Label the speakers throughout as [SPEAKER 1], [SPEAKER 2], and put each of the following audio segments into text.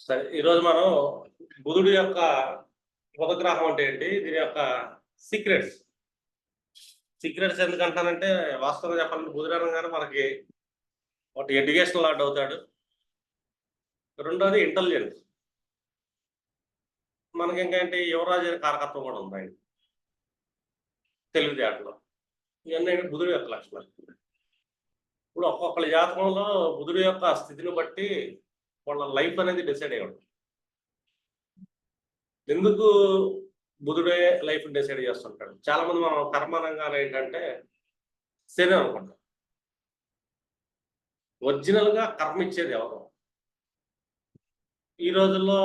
[SPEAKER 1] సరే. ఈరోజు మనం బుధుడి యొక్క ఉపగ్రహం అంటే ఏంటి? దీని యొక్క సీక్రెట్స్. సీక్రెట్స్ ఎందుకంటానంటే వాస్తవంగా చెప్పాలంటే బుధుడు అనంగానే మనకి ఒకటి ఎడ్యుకేషనల్ లార్డ్ అవుతాడు. రెండోది ఇంటెలిజెన్స్. మనకింకేంటి యువరాజు అనే కారకత్వం కూడా ఉంది ఆయనకి. తెలివితేటలు. ఇవన్నీ బుధుడి యొక్క లక్షణాలు. ఇప్పుడు ఒక్కొక్కళ్ళ జాతకంలో బుధుడి యొక్క స్థితిని బట్టి వాళ్ళ లైఫ్ అనేది డిసైడ్ అయ్యి ఉంటుంది. ఎందుకు బుధుడే లైఫ్ డిసైడ్ చేస్తుంటాడు? చాలా మంది మనం కర్మానంగాలు ఏంటంటే శని అనుకుంటాం. ఒరిజినల్ గా కర్మ ఇచ్చేది ఎవరు? ఈ రోజుల్లో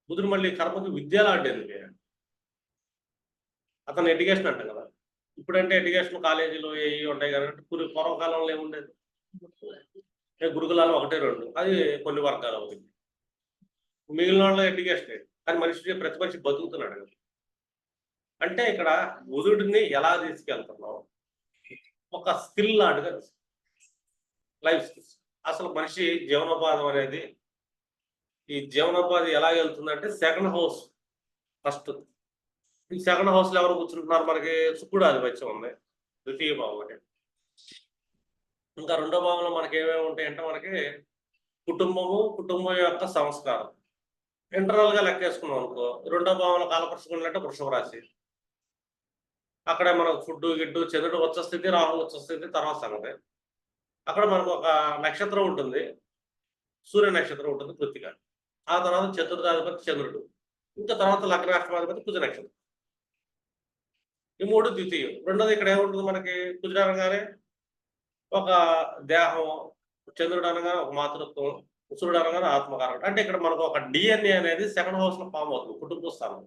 [SPEAKER 1] బుధుడు మళ్ళీ కర్మకి విద్యలాంటి ఎందుకే? అతను ఎడ్యుకేషన్ అంటాం కదా. ఇప్పుడంటే ఎడ్యుకేషన్ కాలేజీలు ఏవి ఉంటాయి కాబట్టి పూర్వకాలంలో ఏముండేది? గురుకులాలు 1, 2 అది కొన్ని వర్గాలు అవుతుంది. మిగిలిన వాళ్ళ ఎడ్యుకేషన్ కానీ ప్రతి మనిషి బతుకుతున్నాడు కదా. అంటే ఇక్కడ బుధుడిని ఎలా తీసుకెళ్తున్నాం? ఒక స్కిల్ లాంటిగా లైఫ్ స్కిల్స్. అసలు మనిషి జీవనోపాధం అనేది ఈ జీవనోపాధి ఎలా వెళ్తుందంటే సెకండ్ హౌస్ ఫస్ట్. ఈ సెకండ్ హౌస్ లో ఎవరు కూర్చుంటున్నారు? మనకి శుక్రుడు ఆధిపత్యం ఉంది ద్వితీయ భావం అంటే. ఇంకా రెండో భావంలో మనకి ఏమేమి ఉంటాయంటే మనకి కుటుంబం యొక్క సంస్కారం. ఇంటర్నల్ గా లెక్కేసుకున్నాం అనుకో, రెండో భావంలో కాలపరుచుకున్నట్టే వృషభ రాశి. అక్కడ మనకు ఫుడ్ గిడ్డు చంద్రుడు వచ్చే స్థితి, రాహు వచ్చే స్థితి తర్వాత సంగతి. అక్కడ మనకు ఒక నక్షత్రం ఉంటుంది, సూర్య నక్షత్రం ఉంటుంది కృత్తిక. ఆ తర్వాత చతుర్థాధిపతి చంద్రుడు, ఇంకా తర్వాత లగ్నాష్టమాధిపతి కుజ నక్షత్రం. ఈ 3 ద్వితీయం. రెండోది ఇక్కడ ఏముంటుంది మనకి? కుజుడు అనగానే ఒక దేహం, చంద్రుడు అనగానే ఒక మాతృత్వం, సూర్యుడు అనగానే ఆత్మకారకుడు. అంటే ఇక్కడ మనకు ఒక డిఎన్ఏ అనేది సెకండ్ హౌస్ లో ఫామ్ అవుతుంది కుటుంబ స్థానం.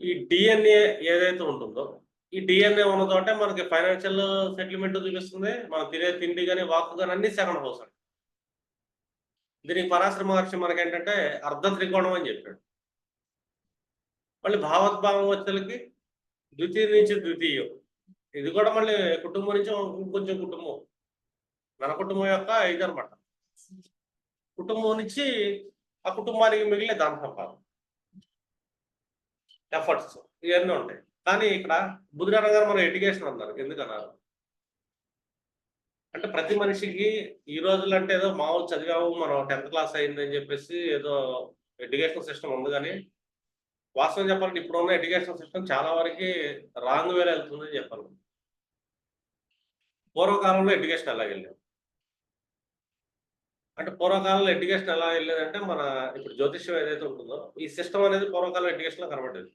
[SPEAKER 1] ఈ డిఎన్ఏ ఏదైతే ఉంటుందో ఈ డిఎన్ఏ ఉన్నదంటే మనకి ఫైనాన్షియల్ సెటిల్మెంట్ చూపిస్తుంది. మనం తినే తిండి కానీ వాక్ కానీ అన్ని సెకండ్ హౌస్ అండి. దీనికి పరాశర మహర్షి మనకేంటంటే అర్ధ త్రికోణం అని చెప్పాడు. మళ్ళీ భావోద్భావం వచ్చేసరికి ద్వితీయ నుంచి ద్వితీయం. ఇది కూడా మళ్ళీ కుటుంబం నుంచి ఇంకొంచెం కుటుంబం. మన కుటుంబం యొక్క ఇది అనమాట. కుటుంబం నుంచి ఆ కుటుంబానికి మిగిలిన ధన సంపాదన, ఎఫర్ట్స్ ఇవన్నీ ఉంటాయి. కానీ ఇక్కడ బుధుడు అనగానే మనం ఎడ్యుకేషన్ అన్నారు. ఎందుకన్నారు అంటే ప్రతి మనిషికి ఈ రోజుల్లో అంటే ఏదో మామూలు చదివాము మనం 10th క్లాస్ అయిందని చెప్పేసి ఏదో ఎడ్యుకేషన్ సిస్టమ్ ఉంది. కానీ వాస్తవం చెప్పాలంటే ఇప్పుడున్న ఎడ్యుకేషన్ సిస్టమ్ చాలా వరకు రాంగ్ వేలో వెళ్తుందని చెప్పాలి. పూర్వకాలంలో ఎడ్యుకేషన్ ఎలా వెళ్ళేది అంటే పూర్వకాలంలో ఎడ్యుకేషన్ ఎలా వెళ్ళేదంటే మన ఇప్పుడు జ్యోతిష్యం ఏదైతే ఉంటుందో ఈ సిస్టమ్ అనేది పూర్వకాలం ఎడ్యుకేషన్ లో కనబడేది.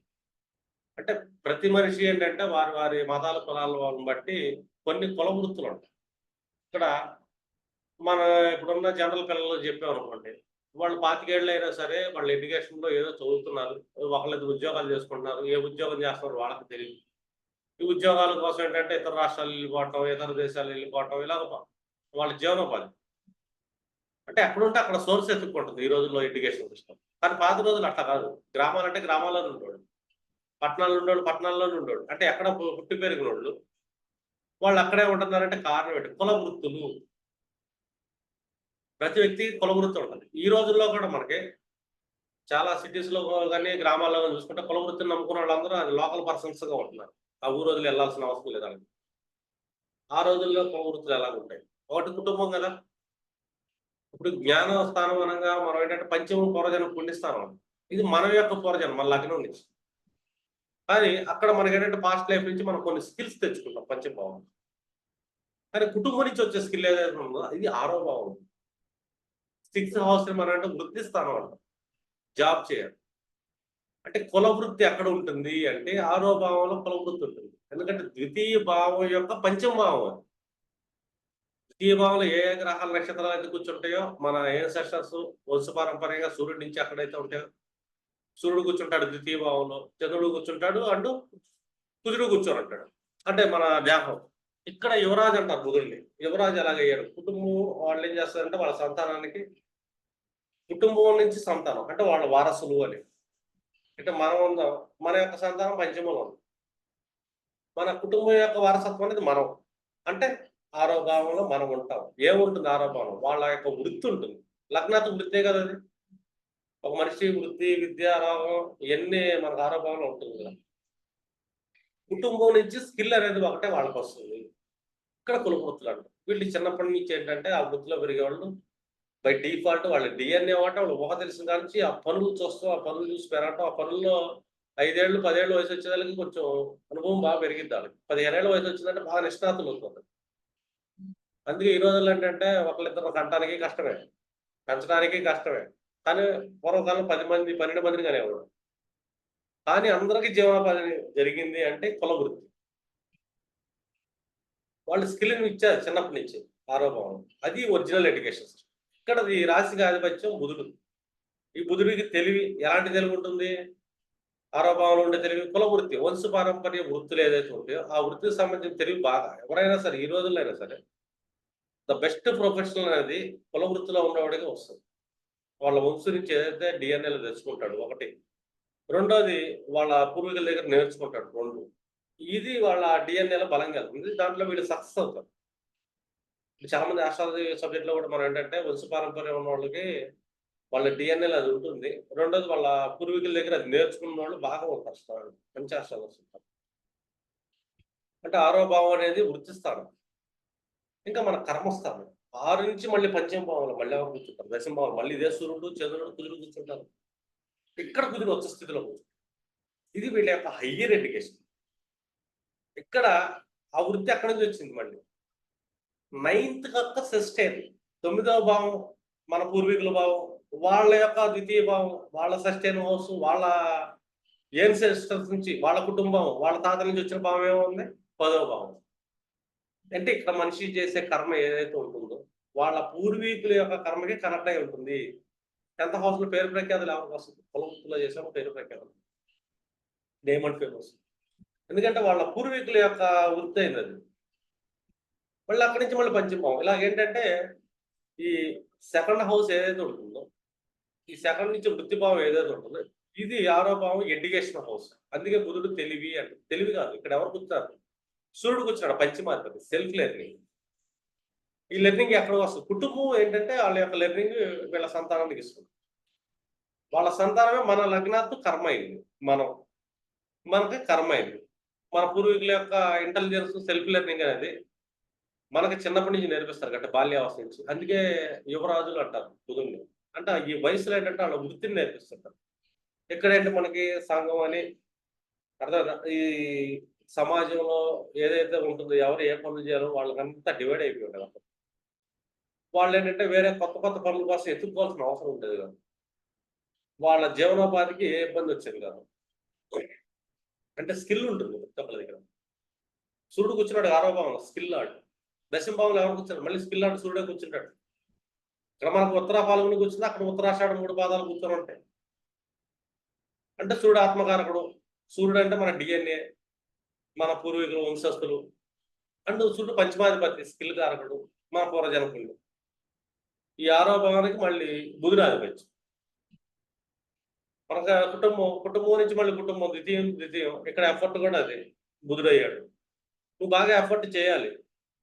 [SPEAKER 1] అంటే ప్రతి మనిషి ఏంటంటే వారి వారి మతాల కులాల వాళ్ళని బట్టి కొన్ని కుల వృత్తులు ఉంటాయి. ఇక్కడ మన ఇప్పుడున్న జనరల్ పిల్లలు చెప్పామనుకోండి, వాళ్ళు 25 ఏళ్ళు అయినా సరే వాళ్ళ ఎడ్యుకేషన్ లో ఏదో చదువుతున్నారు, ఒకళ్ళిద్దరు ఉద్యోగాలు చేసుకుంటున్నారు. ఏ ఉద్యోగం చేస్తున్నారు వాళ్ళకి తెలియదు. ఈ ఉద్యోగాల కోసం ఏంటంటే ఇతర రాష్ట్రాలు వెళ్ళిపోవటం, ఇతర దేశాలు వెళ్ళిపోవటం ఇలా వాళ్ళ జీవనోపాధి. అంటే ఎక్కడుంటే అక్కడ సోర్స్ ఎత్తుక్కుంటుంది ఈ రోజుల్లో ఎడ్యుకేషన్ సిస్టమ్. కానీ పాత రోజులు అట్లా కాదు. గ్రామాలంటే గ్రామాల్లోనే ఉండేవాడు, పట్టణాల్లో ఉండేవాడు పట్టణాల్లోనే ఉండేవాడు. అంటే ఎక్కడ పుట్టి పెరిగినోళ్ళు వాళ్ళు అక్కడే ఉంటున్నారంటే కారణం ఏంటి? కుల వృత్తులు. ప్రతి వ్యక్తికి కుల వృత్తి ఉంటుంది. ఈ రోజుల్లో కూడా మనకి చాలా సిటీస్ లో కానీ గ్రామాల్లో కానీ చూసుకుంటే కుల వృత్తిని నమ్ముకున్న వాళ్ళందరూ అది లోకల్ పర్సన్స్ గా ఉంటున్నారు. ఆ ఊరు వదిలి వెళ్ళాల్సిన అవసరం లేదు. ఆ రోజుల్లో కుల వృత్తులు ఎలా ఉంటాయి? ఒకటి కుటుంబం కదా. ఇప్పుడు జ్ఞాన స్థానం అనగా మనం ఏంటంటే పంచమ పూర్వజన్మ పుణ్యస్థానం. ఇది మన యొక్క పూర్వజన్మ మన లగ్నం నుంచి. కానీ అక్కడ మనకి ఏంటంటే పాస్ట్ లైఫ్ నుంచి మనం కొన్ని స్కిల్స్ తెచ్చుకుంటాం పంచమ భావం. కానీ కుటుంబం నుంచి వచ్చే స్కిల్ ఏదైతే ఉందో ఇది 6వ భావం. 6th హౌస్ మనం అంటే వృత్తి స్థానం అంటాం. జాబ్ చేయాలి అంటే కుల వృత్తి ఎక్కడ ఉంటుంది అంటే 6వ భావంలో కుల వృత్తి ఉంటుంది. ఎందుకంటే ద్వితీయ భావం యొక్క పంచమ భావం అది. ద్వితీయ భావంలో ఏ గ్రహాల నక్షత్రాలు అయితే కూర్చుంటాయో మన ఏన్సెస్టర్స్ వంశపారంపర్యంగా సూర్యుడి నుంచి ఎక్కడైతే ఉంటాయో సూర్యుడు కూర్చుంటాడు ద్వితీయ భావంలో, చంద్రుడు కూర్చుంటాడు అంటూ కుజుడు కూర్చొని అంటాడు. అంటే మన దేహం. ఇక్కడ యువరాజు అంటారు బుధుడిని. యువరాజు ఎలాగయ్యాడు? కుటుంబం వాళ్ళు ఏం చేస్తారంటే వాళ్ళ సంతానానికి కుటుంబం నుంచి సంతానం అంటే వాళ్ళ వారసులు అని. అంటే మనం ఉందాం, మన యొక్క సంతానం పంచమంలో ఉంది. మన కుటుంబం యొక్క వారసత్వం అనేది మనం. అంటే 6వ భావంలో మనం ఉంటాం. ఏముంటుంది 6వ భావం? వాళ్ళ యొక్క వృత్తి ఉంటుంది. లగ్నాత్ వృత్తే కదా అది. ఒక మనిషి వృత్తి, విద్య, రోగం ఇవన్నీ మనకు ఆరోపణలు ఉంటుంది కదా. కుటుంబం నుంచి స్కిల్ అనేది ఒకటే వాళ్ళకొస్తుంది. ఇక్కడ కుల వృత్తులు అంటారు. వీళ్ళు చిన్నప్పటి నుంచి ఏంటంటే ఆ వృత్తిలో పెరిగేవాళ్ళు బై డిఫాల్ట్ వాళ్ళ డిఎన్ఏ వాట వాళ్ళు ఊహ తెలిసిన కాడ నుంచి ఆ పనులు చూస్తూ, ఆ పనులు చూసి పెరగటం, ఆ పనుల్లో 5 ఏళ్ళు, 10 ఏళ్ళు వయసు వచ్చేదానికి కొంచెం అనుభవం బాగా పెరిగిద్ది ఆళ్ళకి. 15 ఏళ్ల వయసు వచ్చిందంటే బాగా నిష్ణాతులు అవుతారు. అందుకే ఈ రోజుల్లో ఏంటంటే ఒకళ్ళిద్దరు కంటానికి కష్టమే. పెంచడానికి కష్టమే. కానీ పూర్వకాలం 10 మంది, 12 మందిని కనేవాడు. కానీ అందరికీ జీవనోపాధి జరిగింది అంటే కుల వృత్తి. వాళ్ళు స్కిల్‌ని ఇచ్చారు చిన్నప్పటి నుంచి. ఆరోభావం. అది ఒరిజినల్ ఎడ్యుకేషన్ సిస్టమ్. ఇక్కడది రాశికి ఆధిపత్యం బుధుడు. ఈ బుధుడికి తెలివి ఎలాంటి తెలివి ఉంటుంది? ఆరోభావంలో ఉండే తెలివి కుల వృత్తి. వంశపారంపర్య వృత్తులు ఏదైతే ఉంటాయో, ఆ వృత్తికి సంబంధించిన తెలివి బాగా ఎవరైనా సరే ఈ రోజుల్లో అయినా సరే ద బెస్ట్ ప్రొఫెషనల్ అనేది కుల వృత్తిలో ఉన్నవాడికే వస్తుంది. వాళ్ళ వంశం నుంచి ఏదైతే డిఎన్ఏలో తెచ్చుకుంటాడు ఒకటి. రెండోది వాళ్ళ పూర్వీకుల దగ్గర నేర్చుకుంటాడు 2. ఇది వాళ్ళ డిఎన్ఏలో బలంగా వెళ్తుంది. దాంట్లో వీళ్ళు సక్సెస్ అవుతారు. చాలా మంది ఆస్ట్రాలజీ సబ్జెక్ట్‌లో కూడా మనం ఏంటంటే వంశపారంపర్యం ఉన్నోళ్ళకి వాళ్ళ డిఎన్ఏలో అది ఉంటుంది. రెండోది వాళ్ళ పూర్వీకుల దగ్గర అది నేర్చుకున్నోళ్ళు బాగా ఉంటారు. మంచి ఆస్ట్రాలజర్స్ ఉంటారు. అంటే ఆరో భావం అనేది వృత్తి స్థానం. ఇంకా మన కర్మస్థానం. 6 నుంచి మళ్ళీ పంచమ భావంలో మళ్ళీ ఎవరు కూర్చుంటారు. దశమ భావం మళ్ళీ ఇదే సూర్యుడు, చంద్రుడు, కుజుడు కూర్చుంటారు. ఇక్కడ కుజుడు ఉచ్చ స్థితిలో కూర్చుంటారు. ఇది వీళ్ళ యొక్క హయ్యర్ ఎడ్యుకేషన్. ఇక్కడ ఆ వృత్తి ఎక్కడి నుంచి వచ్చింది మళ్ళీ. 9థ్ కక్క సస్టైన్. 9వ భావం మన పూర్వీకుల భావం. వాళ్ళ యొక్క ద్వితీయ భావం, వాళ్ళ సస్టైన్ హౌస్, వాళ్ళ ఏన్సెస్టర్స్ నుంచి, వాళ్ళ కుటుంబం, వాళ్ళ తాతల నుంచి వచ్చిన భావం ఏముంది? 10వ భావం. అంటే ఇక్కడ మనిషి చేసే కర్మ ఏదైతే ఉంటుందో, వాళ్ళ పూర్వీకుల యొక్క కర్మకి కనెక్ట్ అయి ఉంటుంది. 10th హౌస్‌లో పేరు ప్రఖ్యాతులు ఎవరికొస్తుంది? కుల వృత్తిలో చేసామో పేరు ప్రఖ్యాతులు. Diamond famous. ఎందుకంటే వాళ్ళ పూర్వీకుల యొక్క వృత్తి అయిందది. మళ్ళీ అక్కడి నుంచి మళ్ళీ పంచమ భావం. ఇలాగేంటంటే ఈ సెకండ్ హౌస్ ఏదైతే ఉంటుందో, ఈ సెకండ్ నుంచి వృత్తి భావం ఏదైతే ఉంటుందో, ఇది 6వ భావం ఎడ్యుకేషన్ హౌస్. అందుకే బుధుడు తెలివి అంటే తెలివి కాదు. ఇక్కడ ఎవరు కూర్చున్నారు? సూర్యుడు కూర్చున్నాడు పంచమాధిపతి. Self learning. ఈ లెర్నింగ్ ఎక్కడ వస్తుంది? కుటుంబం ఏంటంటే వాళ్ళ యొక్క లెర్నింగ్ వీళ్ళ సంతానానికి ఇస్తుంది. వాళ్ళ సంతానమే మన లగ్నాత్తు కర్మ అయింది. మనకి కర్మ అయింది. మన పూర్వీకుల యొక్క ఇంటెలిజెన్స్, సెల్ఫ్ లెర్నింగ్ అనేది మనకి చిన్నప్పటి నుంచి నేర్పిస్తారు అంటే బాల్యావస్థ నుంచి. అందుకే యువరాజులు అంటారు బుధుడిని. అంటే ఈ వయసులో ఏంటంటే వాళ్ళ వృత్తిని నేర్పిస్తుంటారు. ఇక్కడేంటి మనకి సంఘం అని అర్థమైందా? ఈ సమాజంలో ఏదైతే ఉంటుందో ఎవరు ఏ పనులు చేయాలో వాళ్ళకంతా డివైడ్ అయిపోయి ఉంటారు. వాళ్ళేంటంటే వేరే కొత్త కొత్త పనుల కోసం ఎత్తుక్కోవాల్సిన అవసరం ఉండేది కాదు. వాళ్ళ జీవనోపాధికి ఏ ఇబ్బంది వచ్చేది కాదు. అంటే స్కిల్ ఉంటుంది ప్రతి ఒక్కళ్ళ దగ్గర. సూర్యుడు కూర్చున్నాడు 6వ భావంలో స్కిల్ ఆడు. దశమ భావంలో ఎవరు కూర్చున్నారు? మళ్ళీ స్కిల్ ఆడు సూర్యుడే కూర్చుంటాడు. ఇక్కడ మనకు ఉత్తర పాల్గొని కూర్చుంది, అక్కడ ఉత్తరాషాఢ 3 పాదాలు కూర్చొని ఉంటాయి. అంటే సూర్యుడు ఆత్మకారకుడు. సూర్యుడు అంటే మన డిఎన్ఏ, మన పూర్వీకులు, వంశస్థులు. అండ్ సూర్యుడు పంచమాధిపతి స్కిల్ కారకుడు, మన పూర్వజనకులు. ఈ 6వ భావానికి మళ్ళీ బుధుడు ఆధిపత్యం. మనకు కుటుంబం నుంచి మళ్ళీ కుటుంబం ద్వితీయం. ఇక్కడ ఎఫర్ట్ కూడా అదే. బుధుడయ్యాడు. నువ్వు బాగా ఎఫర్ట్ చేయాలి.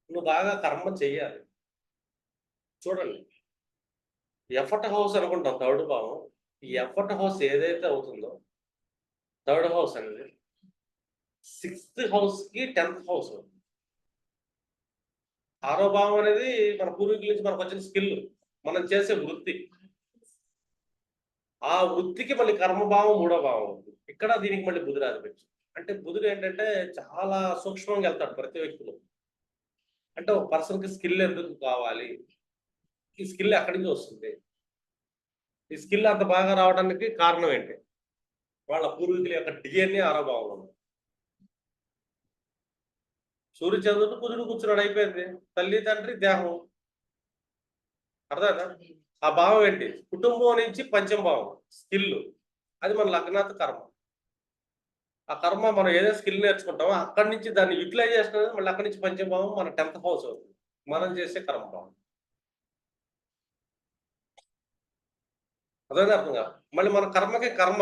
[SPEAKER 1] నువ్వు బాగా కర్మ చెయ్యాలి. చూడండి. ఎఫర్ట్ హౌస్ అనుకుంటాం థర్డ్ భావం. ఈ ఎఫర్ట్ హౌస్ ఏదైతే అవుతుందో, థర్డ్ హౌస్ అనేది 6th హౌస్‌కి 10th హౌస్. 6వ భావం అనేది మన పూర్వీకుల నుంచి మనకొచ్చిన స్కిల్. మనం చేసే వృత్తి. ఆ వృత్తికి మళ్ళీ కర్మభావం 3వ భావం అవుతుంది. ఇక్కడ దీనికి మళ్ళీ బుధుడు ఆధిపత్యం. అంటే బుధుడు ఏంటంటే చాలా సూక్ష్మంగా వెళ్తాడు ప్రతి వ్యక్తిలో. అంటే ఒక పర్సన్‌కి స్కిల్ ఎందుకు కావాలి? ఈ స్కిల్ ఎక్కడి నుంచి వస్తుంది? ఈ స్కిల్ అంత బాగా రావడానికి కారణం ఏంటి? వాళ్ళ పూర్వీకుల యొక్క డిఎన్ఏ 6వ భావంలో ఉంది. సూర్య చంద్రుడు కుజుడు కూర్చున్నాడు అయిపోయింది. తల్లి, తండ్రి, దేహం. అర్థమైందా? ఆ భావం ఏంటి? కుటుంబం నుంచి పంచమ భావం స్కిల్. అది మన లగ్నాత్ కర్మ. ఆ కర్మ మనం ఏదో స్కిల్ నేర్చుకుంటామో అక్కడి నుంచి దాన్ని యుటిలైజేషన్ అనేది మళ్ళీ అక్కడి నుంచి పంచమ భావం మన 10th హౌస్ అవుతుంది. మనం చేసే కర్మ భావం. అర్థమైందా అర్థం కాదు? మళ్ళీ మన కర్మకి కర్మ.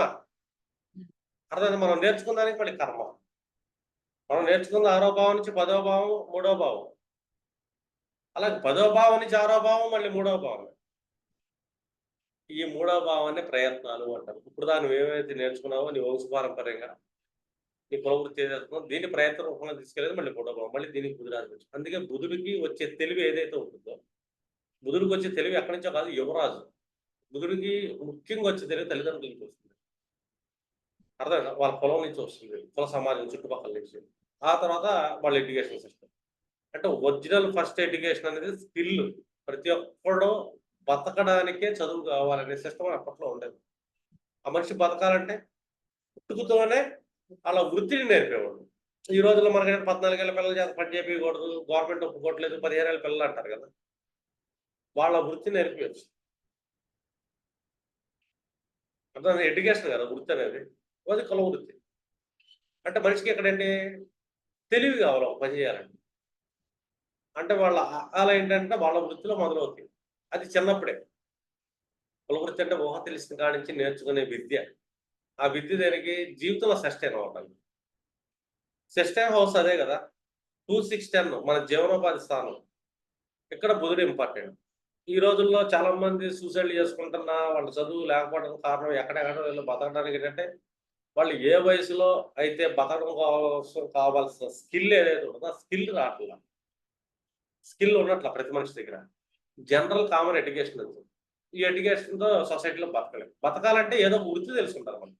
[SPEAKER 1] అర్థమైందా? మనం నేర్చుకున్న దానికి మళ్ళీ కర్మ. మనం నేర్చుకున్న 6వ భావం నుంచి 10వ భావం, 3వ భావం. అలాగే 10వ భావం నుంచి 6వ భావం మళ్ళీ 3వ భావం. ఈ మూడవ భావాన్ని ప్రయత్నాలు అంటారు. ఇప్పుడు దాన్ని ఏవైతే నేర్చుకున్నావో నీ వంశపారంపర్యంగా నీ కులవృత్తి ఏదైతుందో దీన్ని ప్రయత్న రూపంలో తీసుకెళ్ళేది మళ్ళీ మూడవ భావం. మళ్ళీ దీనికి బుధుడు అధిపత్యం. అందుకే బుధుడికి వచ్చే తెలివి ఏదైతే ఉంటుందో, బుధుడికి వచ్చే తెలివి ఎక్కడి నుంచో కాదు, యువరాజు. బుధుడికి ముఖ్యంగా వచ్చే తెలివి తల్లిదండ్రుల నుంచి వస్తుంది. అర్థమైందా? వాళ్ళ పొలం నుంచి వస్తుంది, కుల సమాజం చుట్టుపక్కల నుంచి. ఆ తర్వాత వాళ్ళ ఎడ్యుకేషన్ సిస్టమ్. అంటే ఒరిజినల్ ఫస్ట్ ఎడ్యుకేషన్ అనేది స్కిల్. ప్రతి ఒక్కడు బతకడానికే చదువు కావాలనే సిస్టమ్ అప్పట్లో ఉండేది. ఆ మనిషి బతకాలంటే పుట్టుకతోనే అలా వృత్తిని నేర్పేవాడు. ఈ రోజుల్లో మనకైతే 14 ఏళ్ల పిల్లల చేత పని చేయకూడదు, గవర్నమెంట్ ఒప్పుకోవట్లేదు, 15 ఏళ్ల పిల్లలు అంటారు కదా. వాళ్ళ వృత్తి నేర్పియచ్చు. అర్థం ఎడ్యుకేషన్ కదా వృత్తి అనేది. అది కుల వృత్తి. అంటే మనిషికి ఎక్కడంటే తెలివి కావాలి ఒక పని చేయాలంటే. అంటే వాళ్ళ అలా ఏంటంటే వాళ్ళ వృత్తిలో మొదలవుతాయి. అది చిన్నప్పుడే. కుల వృత్తి అంటే ఊహ తెలిసిన కాడి నుంచి నేర్చుకునే విద్య. ఆ విద్య దేనికి జీవితంలో సస్టైన్ అవ్వటానికి. సస్టైన్ హౌస్ అదే కదా. 2610 మన జీవనోపాధి స్థానం. ఇక్కడ బుధుడు ఇంపార్టెంట్. ఈ రోజుల్లో చాలా మంది సూసైడ్‌లు చేసుకుంటున్నా, వాళ్ళ చదువు లేకపోవడానికి కారణం ఎక్కడెక్కడో వీళ్ళు బతకడానికి ఏంటంటే, వాళ్ళు ఏ వయసులో అయితే బతకడం కోసం కావాల్సిన స్కిల్ ఏదైతే ఉంటుందో, ఆ స్కిల్ రావట్ల. స్కిల్ ఉన్నట్ల ప్రతి మనిషి దగ్గర. జనరల్ కామన్ ఎడ్యుకేషన్ ఉంది. ఈ ఎడ్యుకేషన్‌తో సొసైటీలో బతకలేం. బతకాలంటే ఏదో ఒక వృత్తి తెలుసుంటారు మనం.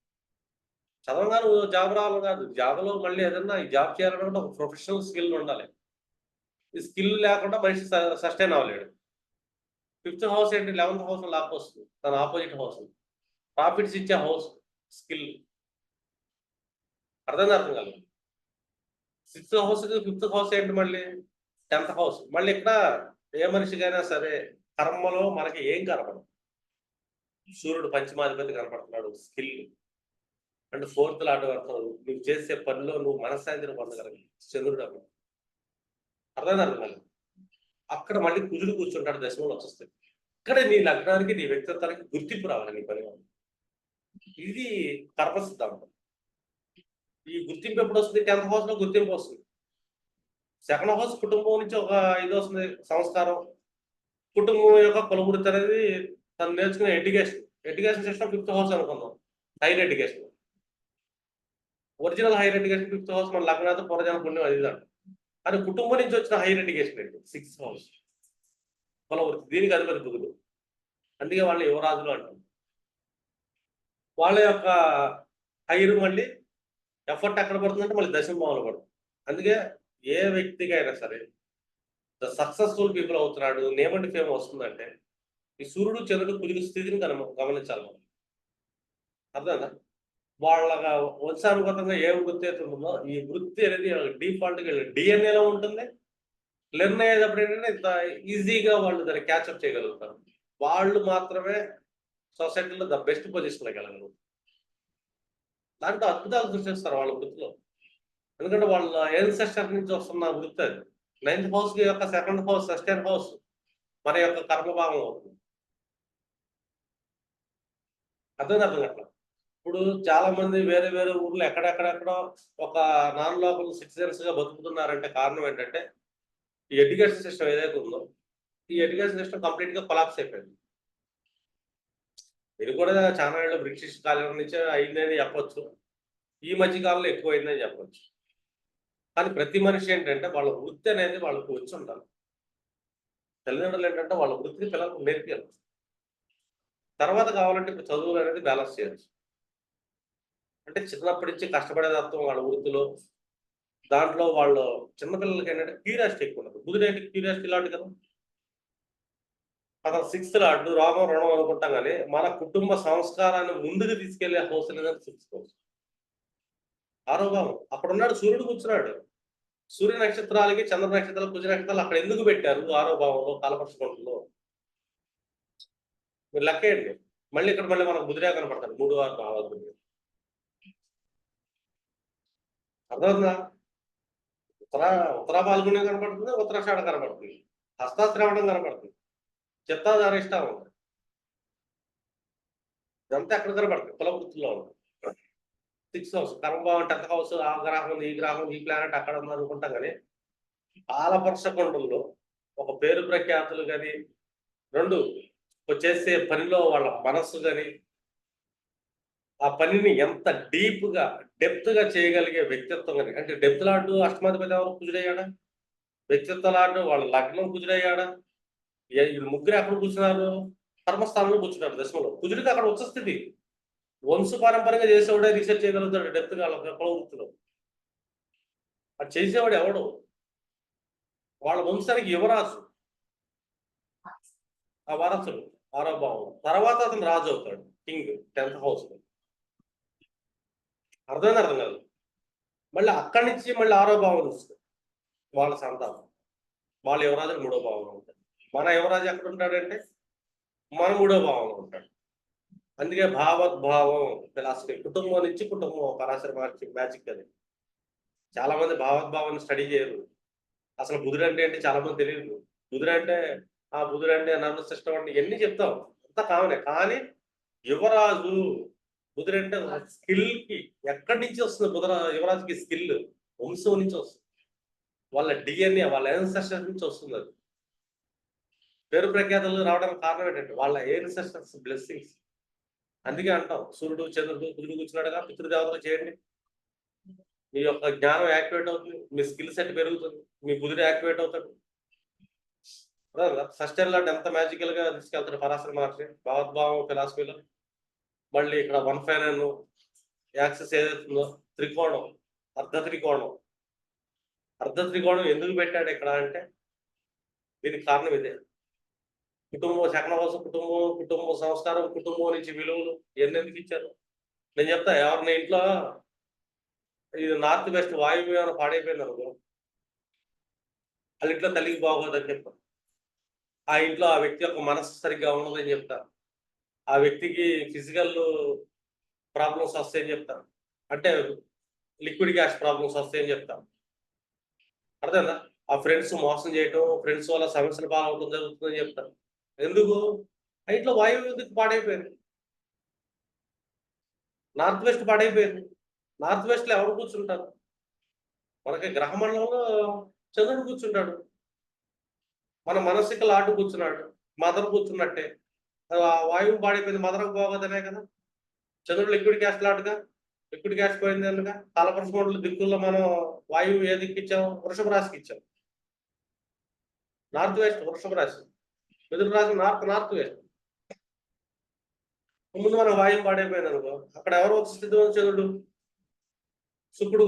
[SPEAKER 1] చదవగానే జాబ్ రావాలని కాదు. జాబ్‌లో మళ్ళీ ఏదన్నా ఈ జాబ్ చేయాలన్నా కూడా ఒక ప్రొఫెషనల్ స్కిల్ ఉండాలి. ఈ స్కిల్ లేకుండా మనిషి సస్టైన్ అవ్వలేడు. ఫిఫ్త్ హౌస్ ఏంటి? 11థ్ హౌస్ లాక్ వస్తుంది. దాని అపోజిట్ హౌస్. ప్రాఫిట్స్ ఇచ్చే హౌస్ స్కిల్. అర్థం కాలేదు. సిక్స్త్ హౌస్‌కి ఫిఫ్త్ హౌస్ ఏంటి మళ్ళీ? 10థ్ హౌస్. మళ్ళీ ఇక్కడ ఏ మనిషికైనా సరే కర్మలో మనకి ఏం కనపడదు. సూర్యుడు పంచమాధిపతి కనపడుతున్నాడు. స్కిల్. అంటే ఫోర్త్ లార్డ్ అంటారు. నువ్వు చేసే పనిలో నువ్వు మనశ్శాంతిని పొందగలగాలి. చంద్రుడు అక్కడ. అర్థం కాలేదు. అక్కడ మళ్ళీ కుజుడు కూర్చుంటాడు దశమంలో వచ్చేస్తాయి. ఇక్కడ నీ లగ్నానికి నీ వ్యక్తిత్వానికి గుర్తింపు రావాలి నీ పని వల్ల. ఇది కర్మ సిద్ధాంతం. ఈ గుర్తింపు ఎప్పుడు వస్తుంది? 10th హౌస్ లో గుర్తింపు వస్తుంది. సెకండ్ హౌస్ కుటుంబం నుంచి ఒక ఇది వస్తుంది సంస్కారం. కుటుంబం యొక్క కులవృత్తి అనేది తను నేర్చుకునే education. Education system 5th house అనుకుందాం. Higher education. Original higher education 5th house మన లగ్నాతో పూర్వజన్మ పుణ్యం అది అంట. అది కుటుంబం నుంచి వచ్చిన హైయర్ ఎడ్యుకేషన్ అండి 6th హౌస్. కులవృత్తి. దీనికి అధిపతి బుధుడు. అందుకే వాళ్ళు యువరాజులు అంటారు. వాళ్ళ యొక్క హైర్ మళ్ళీ ఎఫర్ట్ ఎక్కడ పడుతుందంటే మళ్ళీ దశమ భావంలో పడుతుంది. అందుకే ఏ వ్యక్తికైనా సరే సక్సెస్ఫుల్ పీపుల్ అవుతున్నాడు, నేమ్ అండ్ ఫేమ్ వస్తుందంటే ఈ సూర్యుడు చంద్రుడు కుజుడు స్థితిని గమనించాలి మనం. అర్థమైందా? వాళ్ళ వంశానుగతంగా ఏ వృత్తి అయితే ఉంటుందో ఈ వృత్తి అనేది డిఫాల్ట్గా డిఎన్ఏలో ఉంటుంది. లెర్న్ అయ్యేటప్పుడు ఏంటంటే ఇంత ఈజీగా వాళ్ళు దాన్ని క్యాచ్అప్ చేయగలుగుతారు. వాళ్ళు మాత్రమే సొసైటీలో ద బెస్ట్ పొజిషన్లోకి వెళ్ళగలరు. దాంట్లో అద్భుతాలు సృష్టిస్తారు వాళ్ళ వృత్తిలో. ఎందుకంటే వాళ్ళ ఎన్సెస్టర్ నుంచి వస్తున్న వృత్తి అది. 9th హౌస్ యొక్క సెకండ్ హౌస్ సస్టైన్ హౌస్ మన యొక్క కర్మభావం అవుతుంది. అర్థం అట్లా. ఇప్పుడు చాలా మంది వేరే వేరే ఊర్లో ఎక్కడెక్కడెక్కడో ఒక నాన్ లోకల్ సిటిజన్స్ గా బతుకుతున్నారంటే కారణం ఏంటంటే ఈ ఎడ్యుకేషన్ సిస్టమ్ ఏదైతే ఉందో ఈ ఎడ్యుకేషన్ సిస్టమ్ కంప్లీట్ గా కొలాప్స్ అయిపోయింది. ఇది కూడా చాలా ఏళ్ళు బ్రిటిష్ కాలం నుంచే అయిందని చెప్పొచ్చు. ఈ మధ్య కాలంలో ఎక్కువైందని చెప్పొచ్చు. కానీ ప్రతి మనిషి ఏంటంటే వాళ్ళ వృత్తి అనేది వాళ్ళకు వచ్చి ఉండాలి. తల్లిదండ్రులు ఏంటంటే వాళ్ళ వృత్తిని పిల్లలకు నేర్పియాలి. తర్వాత కావాలంటే ఇప్పుడు చదువులు అనేది బ్యాలెన్స్ చేయొచ్చు. అంటే చిన్నప్పటి నుంచి కష్టపడే తత్వం వాళ్ళ వృత్తిలో దాంట్లో వాళ్ళు చిన్నపిల్లలకి ఏంటంటే క్యూరియాసిటీ ఎక్కువ ఉండదు. బుధుడు ఏంటి క్యూరియాసిటీ లాంటి కదా. అతను 6th లార్డ్ రోగం రుణం అనుకుంటాం కానీ మన కుటుంబ సంస్కారాన్ని ముందుకు తీసుకెళ్లే హౌస్ అనేది 6th హౌస్. ఆరో భావం. అక్కడ ఉన్నాడు సూర్యుడు కూర్చున్నాడు. సూర్య నక్షత్రాలకి చంద్ర నక్షత్రాలు కుజ నక్షత్రాలు అక్కడ ఎందుకు పెట్టారు? ఆరో భావంలో కాలపక్షకుంటలో మీరు లెక్కేయండి. మళ్ళీ ఇక్కడ మళ్ళీ మనకు బుధుడే కనపడతాడు 3, 6 భావాలు. అర్థమవుతుందా? ఉత్తర పాల్గొనే కనపడుతుంది, ఉత్తరాషాఢ కనపడుతుంది, హస్తాశ్రవణం కనపడుతుంది, చిత్తాధారిష్టం ఇదంతా ఎక్కడ కనపడుతుంది? కుల వృత్తిలో ఉంది. 6th హౌస్ కర్మభావం 10th హౌస్ ఆ గ్రహం ఈ ప్లానెట్ అక్కడ ఉంది అనుకుంటాం కానీ కాలపక్షకుండంలో ఒక పేరు ప్రఖ్యాతులు కానీ 2 చేసే పనిలో వాళ్ళ మనస్సు కానీ ఆ పనిని ఎంత డెప్త్ గా చేయగలిగే వ్యక్తిత్వం కానీ, అంటే డెప్త్ లాంటి అష్టమాధిపతి ఎవరు కుజుడయ్యాడా, వ్యక్తిత్వ లాంటి వాళ్ళ లగ్నం కుజుడయ్యాడా, వీళ్ళు ముగ్గురు ఎక్కడ కూర్చున్నారు, కర్మస్థానంలో కూర్చున్నారు దశలో. కుజుడికి అక్కడ ఉచ్చ స్థితి, వంశపారంపర్యంగా చేసేవాడే రీసెర్చ్ చేయగలుగుతాడు డెప్త్ గా కులవృత్తిలో. అది చేసేవాడు ఎవడు, వాళ్ళ వంశానికి యువరాజు, ఆ వారసుడు 6వ భావం. తర్వాత అతను రాజు అవుతాడు, కింగ్ 10th హౌస్. అర్థం కాదు. మళ్ళీ అక్కడి నుంచి మళ్ళీ 6వ భావం వస్తుంది, వాళ్ళ సంతానం, వాళ్ళ యువరాజు 3వ భావంలో ఉంటాడు. మన యువరాజు ఎక్కడ ఉంటాడంటే మన 3వ భావంలో ఉంటాడు. అందుకే భావోద్భావం ఫిలాసఫీ, కుటుంబం నుంచి కుటుంబం, పరాశర మ్యాజిక్ అది. చాలా మంది భావోద్భావాన్ని స్టడీ చేయరు. అసలు బుధుడు అంటే ఏంటి చాలా మంది తెలియదు. బుధుడు అంటే నర్వస్ సిస్టమ్ అంటే ఇవన్నీ చెప్తాం, అంత కామనే. కానీ యువరాజు బుధుడు అంటే స్కిల్ కి ఎక్కడి నుంచి వస్తుంది, యువరాజుకి స్కిల్ వంశం నుంచి వస్తుంది, వాళ్ళ డిఎన్ఏ, వాళ్ళ ఎన్సెస్టర్స్ నుంచి వస్తుంది. అది పేరు ప్రఖ్యాతలు రావడానికి కారణం ఏంటంటే వాళ్ళ ఎన్సెస్టర్స్ బ్లెస్సింగ్స్. అందుకే అంటాం సూర్యుడు చంద్రుడు బుధుడు కూర్చున్నాడుగా, పితృదేవతలు చేయండి, మీ యొక్క జ్ఞానం యాక్టివేట్ అవుతుంది, మీ స్కిల్ సెట్ పెరుగుతుంది, మీ బుధుడు యాక్టివేట్ అవుతాడు. సస్టైన్ లాంటి ఎంత మ్యాజికల్ గా తీసుకెళ్తాడు పరాశర మహర్షి భావోద్భావం ఫిలాసఫీలో. మళ్ళీ ఇక్కడ 1 యాక్సెస్ ఏదైతుందో త్రికోణం, అర్ధ త్రికోణం ఎందుకు పెట్టాడు ఇక్కడ అంటే దీనికి కారణం ఇదే. కుటుంబం శకన కోసం, కుటుంబ సంస్కారం, కుటుంబం నుంచి విలువలు ఇవన్నీ ఎందుకు ఇచ్చారు. నేను చెప్తా, ఎవరిని ఇంట్లో ఇది నార్త్ వెస్ట్ వాయువ్యం ఏమైనా పాడైపోయింది అనుకో, వాళ్ళ ఇంట్లో తల్లికి బాగోదని చెప్తాను. ఆ ఇంట్లో ఆ వ్యక్తి యొక్క మనస్సు సరిగ్గా ఉండదని చెప్తాను. ఆ వ్యక్తికి ఫిజికల్ ప్రాబ్లమ్స్ వస్తాయని చెప్తాను, అంటే లిక్విడ్ గ్యాస్ ప్రాబ్లమ్స్ వస్తాయని చెప్తాను. అర్థమైందా. ఆ ఫ్రెండ్స్ మోసం చేయటం, ఫ్రెండ్స్ వల్ల సమస్యలు బాగా జరుగుతుందని చెప్తాను. ఎందుకు, ఆ ఇంట్లో వాయువ్యం పాడైపోయింది, నార్త్ వెస్ట్ పాడైపోయింది. నార్త్ వెస్ట్ లో ఎవరు కూర్చుంటారు, మనకి గ్రహ మండలంలో చంద్రుడు కూర్చుంటాడు, మన మనస్సుకి లాటు కూర్చున్నాడు, మదర్ కూర్చున్నట్టే. వాయువు పాడైపోయింది, మదరకు పోగదనే కదా. చంద్రుడు లిక్విడ్ గ్యాస్ లాటుగా, లిక్విడ్ గ్యాస్ పోయింది అనగా కాలపరసమండల దిక్కుల్లో మనం వాయువు ఏ దిక్కు ఇచ్చాం, వృషభ రాశికి ఇచ్చాం. నార్త్ వెస్ట్ వృషభ రాశి, మిథున రాశి నార్త్ వెస్ట్. ముందు మనం వాయువు పాడైపోయింది అనుకో, అక్కడ ఎవరు స్థితి చంద్రుడు, శుక్రుడు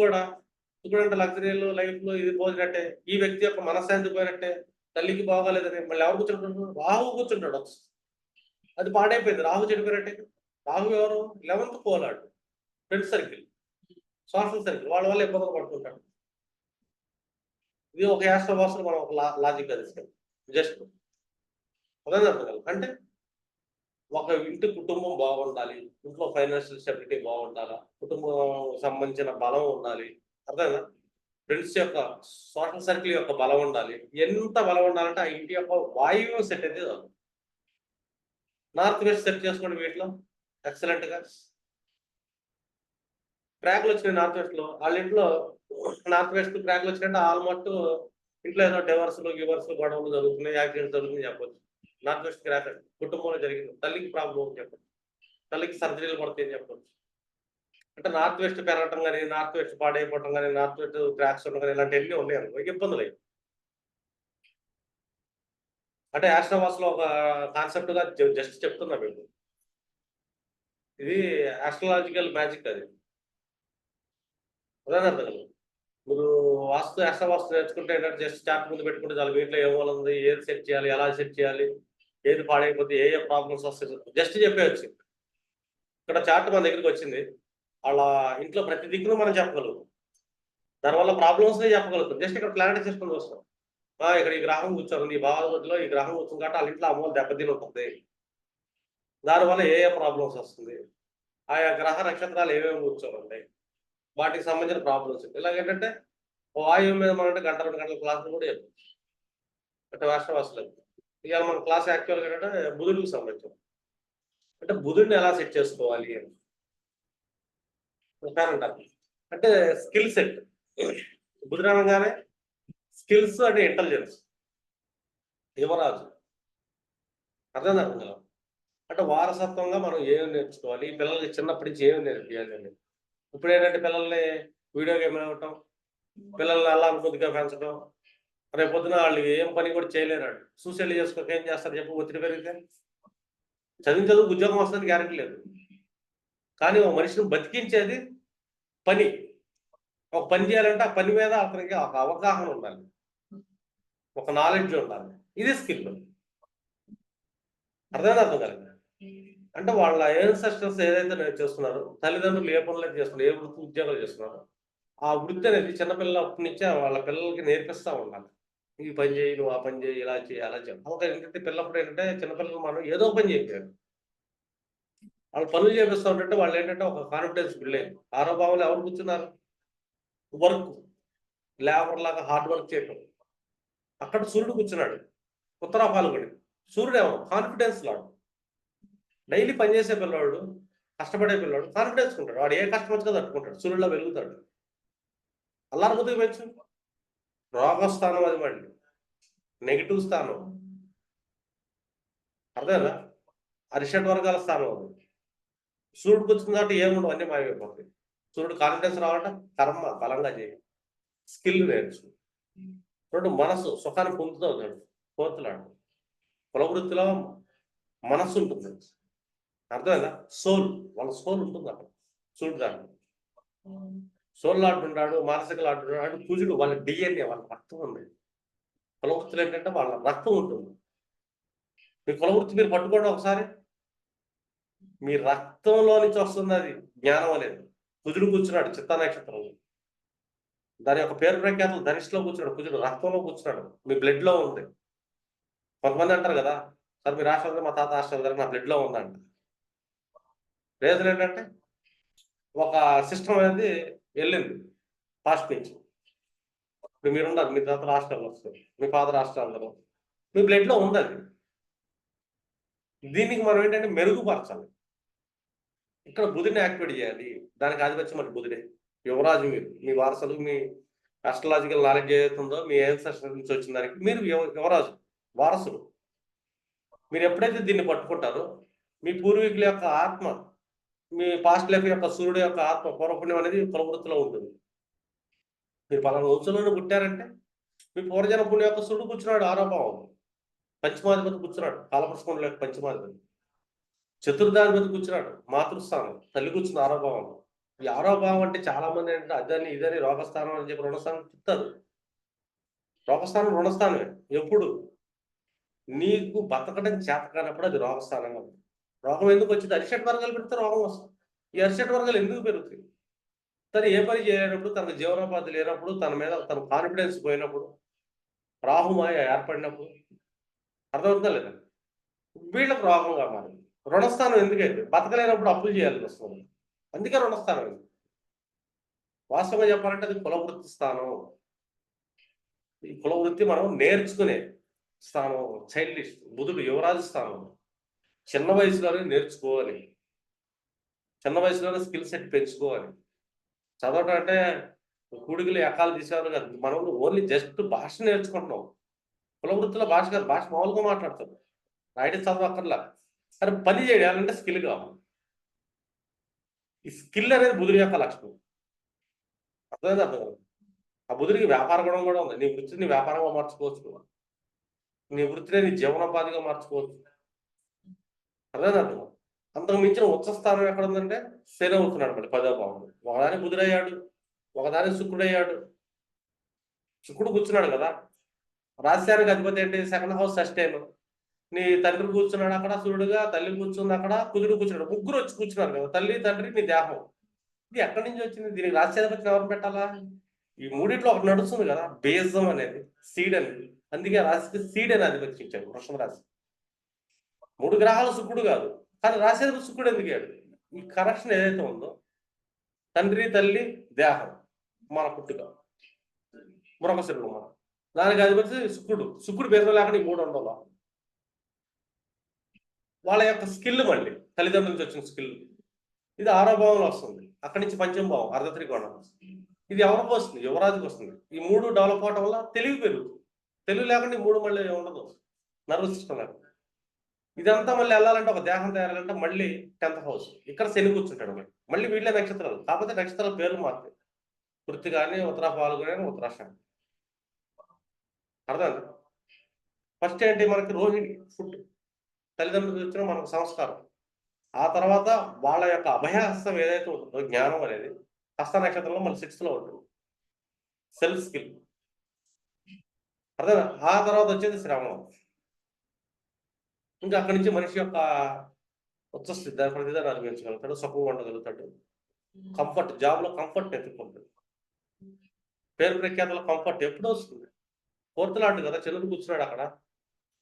[SPEAKER 1] అంటే లగ్జరీలు లైఫ్లో ఇది పోయినట్టే, ఈ వ్యక్తి యొక్క మనశ్శాంతి పోయినట్టే, తల్లికి బాగోలేదని మళ్ళీ ఎవరు కూర్చుంటాడు, రాహు కూర్చుంటాడు. అది పాడైపోయింది, రాహు చెడిపోయినట్టే. రాహు ఎవరు, 11th కోలాడు, ఫ్రెండ్ సర్కిల్, సోషల్ సర్కిల్, వాళ్ళ వల్ల ఇబ్బందులు పడుతుంటాడు. ఇది ఒక యాస్ట్రోవాసులు మనం ఒక లాజిక్ తీసుకెళ్ళి జస్ట్ అదే అర్థం. అంటే ఒక ఇంటి కుటుంబం బాగుండాలి, ఇంట్లో ఫైనాన్షియల్ స్టెబిలిటీ బాగుండాలా, కుటుంబం సంబంధించిన బలం ఉండాలి, అర్థమైందా. ఫ్రెండ్స్ యొక్క సోషల్ సర్కిల్ యొక్క బలం ఉండాలి. ఎంత బలం ఉండాలంటే ఆ ఇంటి యొక్క వాయువ్యం సెట్ అయితే చాలు. నార్త్ వెస్ట్ సెట్ చేసుకోండి వీటిలో ఎక్సలెంట్ గా. క్రాక్లు వచ్చినాయి నార్త్ వెస్ట్ లో, వాళ్ళ ఇంట్లో నార్త్ వెస్ట్ క్రాక్లు వచ్చినట్టు ఆల్మోస్ట్ ఇంట్లో ఏదో డివర్స్లు గొడవలు జరుగుతున్నాయి, యాక్సిడెంట్స్ జరుగుతున్నాయి చెప్పొచ్చు. నార్త్ వెస్ట్ క్రాక్ కుటుంబంలో జరిగింది, తల్లికి ప్రాబ్లం అని చెప్పచ్చు, తల్లికి సర్జరీలు పడతాయని చెప్పచ్చు. అంటే నార్త్ వెస్ట్ పెరగటం కానీ, నార్త్ వెస్ట్ పాడైపోవటం కానీ, నార్త్ వెస్ట్ క్రాక్స్ ఉండడం కానీ ఇలాంటివన్నీ ఉన్నాయి అనుకో, ఇబ్బందులు అయ్యి. అంటే ఆస్ట్రోవాస్ లో ఒక కాన్సెప్ట్ గా జస్ట్ చెప్తున్నా మీకు, ఇది ఆస్ట్రాలజికల్ మ్యాజిక్. అది అదే అర్థం కదా. మీరు ఆస్ట్రోవాస్తు నేర్చుకుంటే ఏంటంటే జస్ట్ చార్ట్ ముందు పెట్టుకుంటే చాలు, వీటిలో ఏమోలు ఉంది, ఏది సెట్ చేయాలి, ఎలా సెట్ చేయాలి, ఏది పాడైపోతే ఏ ప్రాబ్లమ్స్ వస్తాయి జస్ట్ చెప్పేయచ్చు. ఇక్కడ చార్ట్ మన దగ్గరికి వచ్చింది, వాళ్ళ ఇంట్లో ప్రతి దిక్కును మనం చెప్పగలుగుతాం, దానివల్ల ప్రాబ్లమ్స్ చెప్పగలుగుతాం. జస్ట్ ఇక్కడ క్లారిటీ చేసుకుని వస్తాం. ఇక్కడ ఈ గ్రహం కూర్చోండి, ఈ భావగతిలో ఈ గ్రహం కూర్చుంది కాబట్టి వాళ్ళ ఇంట్లో అమ్మోలు దెబ్బతిని ఉంటుంది, దానివల్ల ఏ ప్రాబ్లమ్స్ వస్తుంది, ఆయా గ్రహ నక్షత్రాలు ఏమేమి కూర్చోనుంటాయి, వాటికి సంబంధించిన ప్రాబ్లమ్స్. ఇలాగేంటంటే వాయువు మీద మనం 1-2 గంటల క్లాసులు కూడా చెప్పచ్చు. అంటే రాష్ట్రవాసులకు ఇవాళ మన క్లాస్ యాక్చువల్గా ఏంటంటే బుధుడికి సంబంధించిన, అంటే బుధుడిని ఎలా సెట్ చేసుకోవాలి అని అంటారు. అంటే స్కిల్ సెట్, బుధుడు అనగానే స్కిల్స్ అంటే ఇంటెలిజెన్స్, యువరాజు, అర్థం కదా. అంటే వారసత్వంగా మనం ఏమి నేర్చుకోవాలి, ఈ పిల్లలకి చిన్నప్పటి నుంచి ఏమి నేర్పియాలి. ఇప్పుడు ఏంటంటే పిల్లల్ని వీడియో గేమ్లు ఇవ్వటం, పిల్లల్ని అల్లారు ముద్దుగా పెంచడం, రేపొద్దున వాళ్ళు ఏం పని కూడా చేయలేరాడు. సూసైడ్‌లు చేసుకోక ఏం చేస్తారు చెప్పు ఒత్తిడి పెరిగితే? చదువు ఉద్యోగం వస్తదని గ్యారంటీ లేదు. కానీ ఒక మనిషిని బతికించేది పని. ఒక పని చేయాలంటే ఆ పని మీద అతనికి ఒక అవగాహన ఉండాలి. ఒక నాలెడ్జ్ ఉండాలి. ఇది స్కిల్. అర్థమైందా? అర్థం కాలేదా? అంటే వాళ్ళ యాన్సెస్టర్స్ ఏదైతే చేస్తున్నారో, తల్లిదండ్రులు ఏ పనులైతే చేస్తున్నారు, ఏ వృత్తి ఉద్యోగాలు చేస్తున్నారో, ఆ వృత్తి అనేది చిన్నపిల్లలప్పటి నుంచే వాళ్ళ పిల్లలకి నేర్పిస్తా ఉండాలి. ఈ పని చేయి, నువ్వు ఆ పని చేయి, ఇలా చేయి, అలా చేయి. ఒక ఏంటంటే పిల్లప్పుడు ఏంటంటే చిన్నపిల్లలు మనం ఏదో ఒక పని చేయించాలి. వాళ్ళు పనులు చేపిస్తా ఉంటుంటే వాళ్ళేంటంటే ఒక కాన్ఫిడెన్స్ బిల్డ్ అయింది. ఆరో భావంలో ఎవరు కూర్చున్నారు? వర్క్. లేబర్‌లాగా హార్డ్ వర్క్ చేయటం. అక్కడ సూర్యుడు కూర్చున్నాడు. ఉత్తర ఫాల్గుని. సూర్యుడెవరు? కాన్ఫిడెన్స్ లాడు. డైలీ పనిచేసే పిల్లోడు, కష్టపడే పిల్లోడు కాన్ఫిడెన్స్‌గా ఉంటాడు. వాడు ఏ కష్టం వచ్చినా తట్టుకుంటాడు. సూర్యుడిలా వెలుగుతాడు. అల్లారు ముద్దుగా పెంచు. రోగస్థానం అది మళ్ళీ. నెగెటివ్ స్థానం. అర్థమైందా? అరిషడ్ వర్గాల స్థానం అది. సూర్యుడు కూర్చున్న కాబట్టి ఏముండవు అన్నీ మాయమైపోతాయి. సూర్యుడు కాన్ఫిడెన్స్ రావాలంటే కర్మ బలంగా చేయి. స్కిల్ నేర్చు. 2 మనసు సుఖాన్ని పొందుతాడు. కోతులాడు. కుల వృత్తిలో మనస్సు ఉంటుంది. అర్థమైందా? సోల్. వాళ్ళ సోల్ ఉంటుంది అక్కడ. సూర్యుడు దాంట్లో. సోల్ లాంటుంటాడు, మానసిక లాంటుంటాడు. కుజుడు వాళ్ళ DNA వాళ్ళ రక్తం ఉంది. కుల వృత్తులు ఏంటంటే వాళ్ళ రక్తం ఉంటుంది. మీ కుల వృత్తి మీరు పట్టుకోండి ఒకసారి. మీ రక్తంలో నుంచి వస్తుంది అది జ్ఞానం అనేది. కుజుడు కూర్చున్నాడు చిత్తా నక్షత్రంలో. దాని యొక్క పేరు ప్రఖ్యాతులు ధనిష్లో కూర్చున్నాడు. కుజుడు రక్తంలో కూర్చున్నాడు. మీ బ్లడ్‌లో ఉంది. కొంతమంది అంటారు కదా! సార్ మీరు హాస్టల్ మా తాత హాస్టల్ నా బ్లడ్‌లో ఉందంట. రీజన్ ఏంటంటే ఒక సిస్టమ్ అనేది ఎళ్ళింది పాస్ట్ నుంచి. ఇప్పుడు మీరున్నారు. మీ తాత హాస్టల్‌లో వస్తారు. మీ ఫాదర్ హాస్టల్‌లో. మీ బ్లడ్‌లో ఉందది. దీనికి మనం ఏంటంటే మెరుగుపరచాలి. ఇక్కడ బుధుడిని యాక్టివేట్ చేయాలి. దానికి ఆధిపత్యం మన బుధుడే. యువరాజు మీరు. మీ వారసులు మీ అస్ట్రాలాజికల్ నాలెడ్జ్ ఏదైతే ఉందో మీ యాన్సెస్టర్స్ నుంచి వచ్చిన దానికి మీరు యువరాజు. వారసులు. మీరు ఎప్పుడైతే దీన్ని పట్టుకుంటారో మీ పూర్వీకుల యొక్క ఆత్మ, మీ పాస్ట్ లైఫ్ యొక్క సూర్యుడు యొక్క ఆత్మ పూర్వపుణ్యం అనేది కులవృత్తిలో ఉంటుంది. మీరు పలానా వంశంలోనే పుట్టారంటే మీ పూర్వజన పుణ్యం యొక్క సూర్యుడు కూర్చున్నాడు ఆరో భావం. పంచమాధిపతి కూర్చున్నాడు. కాలపురుషుడు యొక్క పంచమాధిపతి. చతుర్థాధిపతి కూర్చున్నాడు. మాతృస్థానం. తల్లి కూర్చుంది ఆరో భావంలో. ఈ ఆరో భావం అంటే చాలా మంది ఏంటంటే అదని ఇదని రోగస్థానం అని చెప్పి రుణస్థానం చెప్తారు. రోగస్థానం రుణస్థానమే. ఎప్పుడు? నీకు బతకడం చేత కానప్పుడు అది రోగస్థానంగా ఉంది. రోగం ఎందుకు వచ్చింది? అరిషడ్ వర్గాలు పెడితే రోగం వస్తుంది. ఈ అరిషడ్ వర్గాలు ఎందుకు పెరుగుతాయి? తను ఏ పని చేయలేనప్పుడు, తనకు జీవనోపాధి లేనప్పుడు, తన మీద తన కాన్ఫిడెన్స్ పోయినప్పుడు, రాహుమాయ ఏర్పడినప్పుడు అర్థమవుతుందా లేదా? వీళ్ళకి రోగంగా మారింది. రుణస్థానం ఎందుకైంది? బతకలేనప్పుడు అప్పులు చేయాల్సి వస్తుంది. అందుకే రుణస్థానం అయింది. వాస్తవంగా చెప్పాలంటే అది కులవృత్తి స్థానం. ఈ కులవృత్తి మనం నేర్చుకునే స్థానం. చైల్డిష్ బుధుడు యువరాజు స్థానం. చిన్న వయసులోనే నేర్చుకోవాలి. చిన్న వయసులోనే స్కిల్ సెట్ పెంచుకోవాలి. చదవటం అంటే కూడికలు ఎకాలు తీసేవారు కాదు. మనం ఓన్లీ జస్ట్ భాష నేర్చుకుంటున్నాం. కులవృత్తిలో భాష కాదు. భాష మామూలుగా మాట్లాడతాం. రాయడం చదవక్కర్లా. కానీ పని చేయాలంటే స్కిల్ కావాలి. ఈ స్కిల్ అనేది బుధుడి యొక్క లక్షణం. అర్థమైందా? అర్థం కాదు. ఆ బుధుడికి వ్యాపార గుణం కూడా ఉంది. నీ వృత్తిని వ్యాపారంగా మార్చుకోవచ్చు. నీ వృత్తిని నీ జీవనోపాధిగా మార్చుకోవచ్చు. అర్థమైందా? అర్థం కాదు. అంతకు మించిన ఉచ్చ స్థానం ఎక్కడ ఉందంటే శని అవుతున్నాడు మరి 10వ భావంలో. ఒకదాని బుధుడయ్యాడు. ఒకదాని శుక్రుడయ్యాడు. శుక్రుడు కూర్చున్నాడు కదా! రాజ్యానికి అధిపతి ఏంటి? Second house sustain. నీ తండ్రి కూర్చున్నాడు అక్కడ సూర్యుడుగా, తల్లి కూర్చుంది అక్కడ, కుజుడు కూర్చున్నాడు. ముగ్గురు వచ్చి కూర్చున్నారు కదా! తల్లి, తండ్రి, నీ దేహం. ఇది ఎక్కడి నుంచి వచ్చింది? దీనికి రాజ్యాధిపతిని ఎవరు పెట్టాలా? ఈ మూడిట్లో ఒకటి నడుస్తుంది కదా! బేజం అనేది, సీడ్ అనేది. అందుకే రాశికి సీడ్ అని అధిపతి ఇచ్చాడు వృషభ రాశి. 3 గ్రహాలు శుక్రుడు కాదు. కానీ రాశి శుక్రుడు ఎందుకయ్యాడు? ఈ కనెక్షన్ ఏదైతే ఉందో తండ్రి, తల్లి, దేహం మన పుట్టుక. మృగశిరుడు మనం. దానికి అధిపతి శుక్రుడు. శుక్రుడు బేజం లేకుండా ఈ 3 ఉండవు. వాళ్ళ యొక్క స్కిల్ మళ్ళీ తల్లిదండ్రుల నుంచి వచ్చిన స్కిల్. ఇది ఆరో భావంలో వస్తుంది. అక్కడి నుంచి పంచమ భావం అర్ధత్రికోణం. ఇది ఎవరికి వస్తుంది? యువరాజుకి వస్తుంది. ఈ 3 డెవలప్ అవడం వల్ల తెలివి పెరుగుతుంది. తెలివి లేకుండా ఈ 3 మళ్ళీ ఉండదు. నర్వస్ సిస్టమ్ లేకుండా. ఇదంతా మళ్ళీ వెళ్ళాలంటే ఒక దేహం తయారాలంటే మళ్ళీ 10th హౌస్. ఇక్కడ శని కూర్చుంటాడు మళ్ళీ. మళ్ళీ వీళ్ళే నక్షత్రాలు. కాకపోతే నక్షత్రాల పేర్లు మారుతాయి. కృత్తిక అని, ఉత్తర ఫాల్గుని అని, ఉత్తరాషాఢ. అర్థమైందా? ఫస్ట్ ఏంటి మనకి రోహిణి ఫుడ్. తల్లిదండ్రులకు వచ్చిన మనకు సంస్కారం. ఆ తర్వాత వాళ్ళ యొక్క అభయహస్తం ఏదైతే ఉంటుందో జ్ఞానం అనేది హస్త నక్షత్రంలో మన 6th ఉంటుంది. Self skill. అర్థమైందా? ఆ తర్వాత వచ్చేది శ్రవణం. ఇంకా అక్కడి నుంచి మనిషి యొక్క ఉచ్చస్థితి ప్రతిదాన్ని అనుభవించగలుగుతాడు, సుఖంగా ఉండగలుగుతాడు. కంఫర్ట్, జాబ్లో కంఫర్ట్ ఎత్తుకుంటాడు. పేరు ప్రఖ్యాతల కంఫర్ట్ ఎప్పుడు వస్తుంది? 4th లాట్ కదా, చంద్రుడు కూర్చున్నాడు అక్కడ.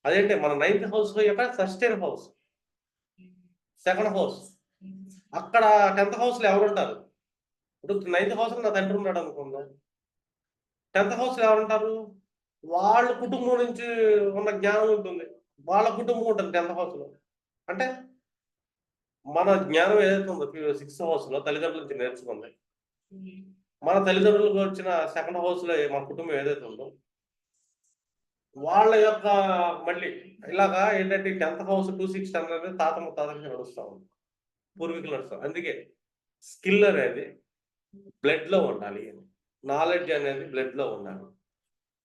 [SPEAKER 1] అదేంటి మన 9th హౌస్ యొక్క సస్టైన్ హౌస్, 2nd హౌస్. అక్కడ 10th హౌస్లో ఎవరుంటారు? ఇప్పుడు 9th హౌస్లో నా తండ్రి ఉన్నాడు అనుకుందాం. 10th హౌస్లో ఎవరుంటారు? వాళ్ళ కుటుంబం నుంచి ఉన్న జ్ఞానం ఉంటుంది. వాళ్ళ కుటుంబం ఉంటుంది 10th హౌస్లో. అంటే మన జ్ఞానం ఏదైతే ఉందో 6th హౌస్లో తల్లిదండ్రుల నుంచి నేర్చుకుంది. మన తల్లిదండ్రులకు వచ్చిన 2nd హౌస్లో మన కుటుంబం ఏదైతే ఉందో వాళ్ళ యొక్క మళ్ళీ ఇలాగా ఏంటంటే 10th హౌస్ 2, 6, 10 అనేది తాత ముత్తాతలకి నడుస్తూ ఉంది. పూర్వీకులు నడుస్తారు. అందుకే స్కిల్ అనేది బ్లడ్లో ఉండాలి. నాలెడ్జ్ అనేది బ్లడ్లో ఉండాలి.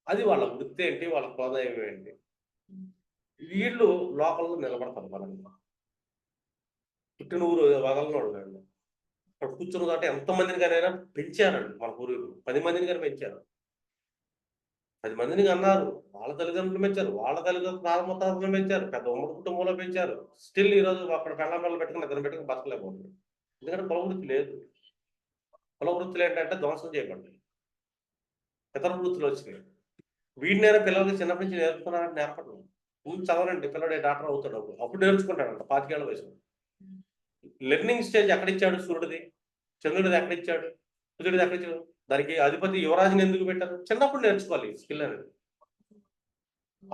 [SPEAKER 1] అది వాళ్ళ వృత్తి ఏంటి, వాళ్ళ కులదైవం ఏంటి, వీళ్ళు లోకల్లో నిలబడతారు బలంగా. పుట్టిన ఊరు వదలనోళ్ళు వీళ్ళు. అక్కడ కూర్చున్న చోట ఎంతమందిని కానీ పెంచారండి మన పూర్వీకులు. 10 మందిని కానీ పెంచారు. 10 మందిని కన్నారు. వాళ్ళ తల్లిదండ్రులు పెంచారు. వాళ్ళ తల్లిదండ్రులు తాత ముత్తాతలు పెంచారు. పెద్ద ఉమ్మడి కుటుంబంలో పెంచారు. స్టిల్ ఈరోజు అక్కడ పెళ్ళాం పిల్లలు పెట్టుకుని ఇద్దరు పెట్టుకుని బతకలేకపోతుంది. ఎందుకంటే కుల వృత్తి లేదు. కుల వృత్తులు ఏంటంటే ధ్వంసం చేయబడ్డాయి. ఇతర వృత్తులు వచ్చినాయి. వీడినైనా పిల్లలకి చిన్నప్పటి నుంచి నేర్పుతున్నారంటే నేర్పడం. ముందు చదవనండి, పిల్లడు డాక్టర్ అవుతాడు. అప్పుడు నేర్చుకుంటాడంట 25 ఏళ్ల వయసులో. లెర్నింగ్ స్టేజ్ ఎక్కడిచ్చాడు సూర్యుడిది? చంద్రుడిది ఎక్కడిచ్చాడు? కుజుడిది ఎక్కడిచ్చాడు? దానికి అధిపతి యువరాజుని ఎందుకు పెట్టారు? చిన్నప్పుడు నేర్చుకోవాలి స్కిల్ అనేది.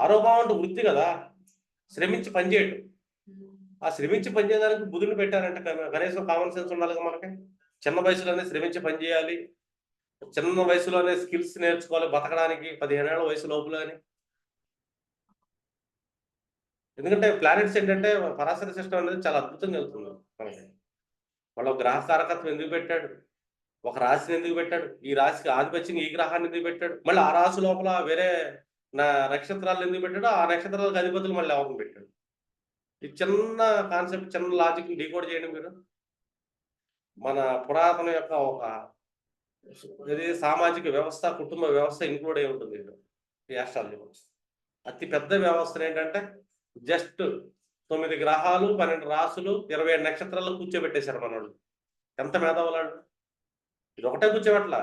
[SPEAKER 1] ఆరోభావం అంటే వృత్తి కదా, శ్రమించి పనిచేయటం. ఆ శ్రమించి పనిచేయడానికి బుధుడిని పెట్టారంటే కనీసం కామన్ సెన్స్ ఉండాలిగా మనకి. చిన్న వయసులోనే శ్రమించి పనిచేయాలి, చిన్న వయసులోనే స్కిల్స్ నేర్చుకోవాలి బతకడానికి 15 ఏళ్ల వయసు లోపులోని. ఎందుకంటే ప్లానెట్స్ ఏంటంటే పరాశర సిస్టమ్ అనేది చాలా అద్భుతంగా వెళ్తుంది మనకి. వాళ్ళ గ్రహ కారకత్వం ఎందుకు పెట్టాడు, ఒక రాశిని ఎందుకు పెట్టాడు, ఈ రాశికి ఆధిపత్యం ఈ గ్రహాన్ని ఎందుకు పెట్టాడు, మళ్ళీ ఆ రాశి లోపల వేరే నక్షత్రాలు ఎందుకు పెట్టాడు, ఆ నక్షత్రాలకు అధిపతులు మళ్ళీ ఎవరిని పెట్టాడు. ఈ చిన్న కాన్సెప్ట్, చిన్న లాజిక్ డీకోడ్ చేయండి మీరు. మన పురాతన యొక్క ఒక ఇది సామాజిక వ్యవస్థ, కుటుంబ వ్యవస్థ ఇంక్లూడ్ అయి ఉంటుంది ఈ ఆస్ట్రాలజీ. అతి పెద్ద వ్యవస్థ ఏంటంటే జస్ట్ 9 గ్రహాలు, 12 రాసులు, 27 నక్షత్రాల్లో కూర్చోబెట్టేశారు మనోళ్ళు. ఎంత మేధావులాడు! ఇది ఒకటే కూర్చోబెట్ల,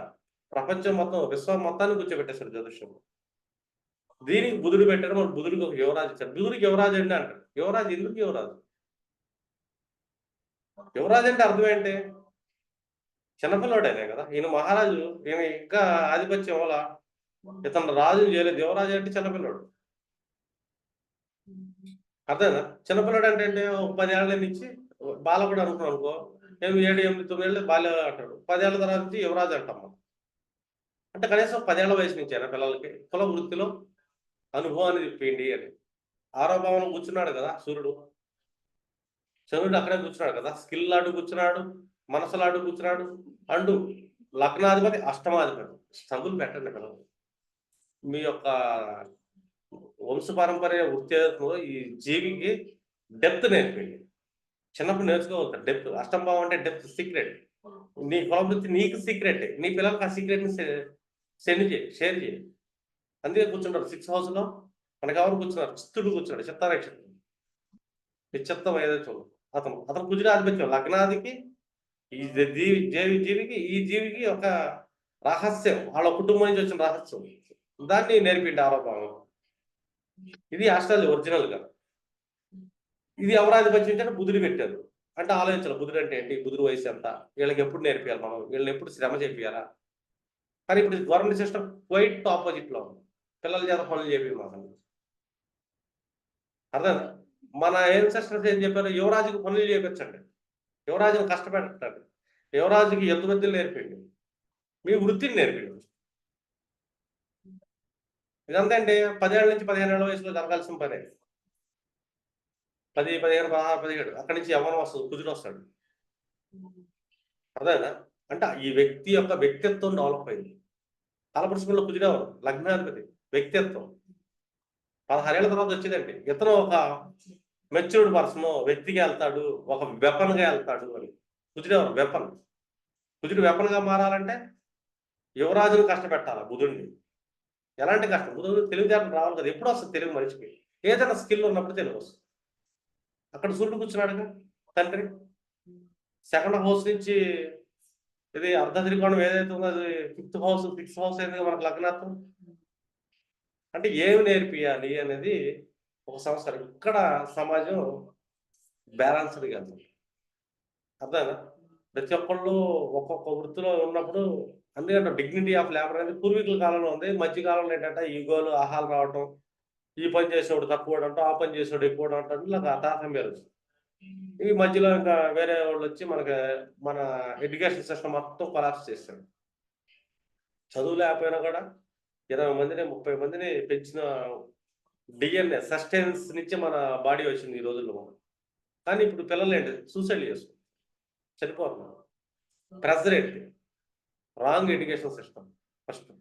[SPEAKER 1] ప్రపంచం మొత్తం, విశ్వం మొత్తాన్ని కూర్చోబెట్టేశారు జ్యోతిష్యం. దీనికి బుధుడు పెట్టారు. మన బుధుడికి ఒక యువరాజు ఇచ్చారు. బుధుడికి యువరాజు అండి అంటారు. యువరాజు ఎందుకు యువరాజు? యువరాజు అంటే అర్థం ఏంటి? చిన్నపిల్లోడేనే కదా. ఈయన మహారాజు, ఈయన ఇంకా ఆధిపత్యం వల్ల ఇతను రాజు చేయలేదు. యువరాజు అంటే చిన్నపిల్లోడు. అర్థమేనా? చిన్నపిల్లోడు అంటే ఏంటి? ఒక 10 ఏళ్ల నుంచి బాలకుడు అనుకున్నాం అనుకో, 7, 8, 9 ఏళ్ళు బాల్య అంటాడు. 10 ఏళ్ల తర్వాత నుంచి యువరాజు అంటాం మనం. అంటే కనీసం 10 ఏళ్ల వయసు నుంచేనా పిల్లలకి కుల వృత్తిలో అనుభవాన్ని చెప్పేయండి అని. ఆరో భావంలో కూర్చున్నాడు కదా సూర్యుడు. చంద్రుడు అక్కడే కూర్చున్నాడు కదా. స్కిల్ లాడు కూర్చున్నాడు, మనసులాడు కూర్చున్నాడు. అంటూ లగ్నాధిపతి, అష్టమాధిపతి. స్ట్రగుల్ పెట్టండి పిల్లలు. మీ యొక్క వంశపారంపర్య వృత్తి ఏదైతుందో ఈ జీవికి డెప్త్ నేర్పండి. చిన్నప్పుడు నేర్చుకోగలుగుతారు డెప్త్. అష్టం భావం అంటే డెప్త్, సీక్రెట్. నీ కుల వృత్తి నీకు సీక్రెట్. నీ పిల్లలకి ఆ సీక్రెట్ని సెండ్ చేయి, షేర్ చేయి. అందుకే కూర్చుంటారు 6th హౌస్లో. మనకు ఎవరు కూర్చున్నారు? చిత్తుడు కూర్చున్నాడు, చిత్తా నక్షత్రం. నిశ్చిత్తం ఏదైతే ఉందో అతను అతను కుజుడి ఆధిపత్యం. లగ్నాదికి ఈ జీవికి, ఈ జీవికి ఒక రహస్యం, వాళ్ళ కుటుంబం నుంచి వచ్చిన రహస్యం, దాన్ని నేర్పిండి ఆరోపణ. ఇది ఆస్ట్రాలజీ ఒరిజినల్ గా. ఇది ఎవరు ఆధిపత్యం అంటే బుధుడు పెట్టారు. అంటే ఆలోచించాలి, బుధుడు అంటే ఏంటి, బుధుడు వయసు ఎంత, వీళ్ళకి ఎప్పుడు నేర్పియాలి మనం, వీళ్ళని ఎప్పుడు శ్రమ చేపియాలా. కానీ ఇప్పుడు గవర్నమెంట్ సిస్టమ్ క్వైట్ ఆపోజిట్ లో ఉంది. పిల్లల చేత పనులు చేపి మాకు అర్థం. మన ఏన్సెస్టర్స్ ఏం చెప్పారు? యువరాజుకి పనులు చేయించండి, యువరాజుని కష్టపెట్టండి, యువరాజుకి ఎత్తు విద్యలు నేర్పిండి, మీ వృత్తిని నేర్పిండి. ఇదంతా అంటే 10 ఏళ్ల నుంచి 15 ఏళ్ల వయసులో జరగాల్సిన పనే. 10, 15, 16, 17 అక్కడి నుంచి యవ్వనం వస్తుంది, కుదిరొస్తాడు. అర్థమైందా? అంటే ఈ వ్యక్తి యొక్క వ్యక్తిత్వం డెవలప్ అయింది. కాలపురుషుల్లో కుదిరేవారు లగ్నాధిపతి వ్యక్తిత్వం 16 ఏళ్ల తర్వాత వచ్చేదండి. ఇతను ఒక మెచ్యూర్డ్ పర్సన్ వ్యక్తిగా వెళ్తాడు, ఒక వెపన్ గా వెళ్తాడు అని కుదిరేవారు. వెపన్ కుజుడు వెపన్ గా మారాలంటే యువరాజును కష్టపెట్టాలి బుధుడిని. ఎలాంటి కష్టం? బుధుడు తెలివితేటలు రావాలి కదా, ఎప్పుడు వస్తుంది తెలుగు మనిషికి? ఏదైనా స్కిల్ ఉన్నప్పుడు తెలుగు వస్తుంది. అక్కడ సూర్యుడు కూర్చున్నాడుగా తండ్రి. సెకండ్ హౌస్ నుంచి ఇది అర్ధ త్రికోణం ఏదైతే ఉందో అది 5th హౌస్, 6th హౌస్ అయింది మనకు లగ్నార్థం. అంటే ఏమి నేర్పియాలి అనేది ఒక సంవత్సరం. ఇక్కడ సమాజం బ్యాలెన్స్డ్ కాదు. అర్థమైందా? ప్రతి ఒక్కళ్ళు ఒక్కొక్క వృత్తిలో ఉన్నప్పుడు అందుకంటే డిగ్నిటీ ఆఫ్ లేబర్ అనేది పూర్వీకుల కాలంలో ఉంది. మధ్య కాలంలో ఏంటంటే ఈగోలు, ఆహాలు రావటం, ఈ పని చేసేవాడు తక్కువ అంటాం, ఆ పని చేసేవాడు ఎక్కువ అంటాం, ఇలా తారతమ్యాలు వచ్చింది. ఈ మధ్యలో ఇంకా వేరే వాళ్ళు వచ్చి మన ఎడ్యుకేషన్ సిస్టమ్ మొత్తం కొలాప్స్ చేస్తాడు. చదువు లేకపోయినా కూడా 20 మందిని 30 మందిని పెంచిన డిఎన్ఏ సస్టెన్స్ నుంచి మన బాడీ వచ్చింది ఈ రోజుల్లో. కానీ ఇప్పుడు పిల్లలు ఏంటి సూసైడ్ చేసుకుంటారు, చనిపోతున్నారు. ప్రెజర్ ఏంటి? Wrong education system first.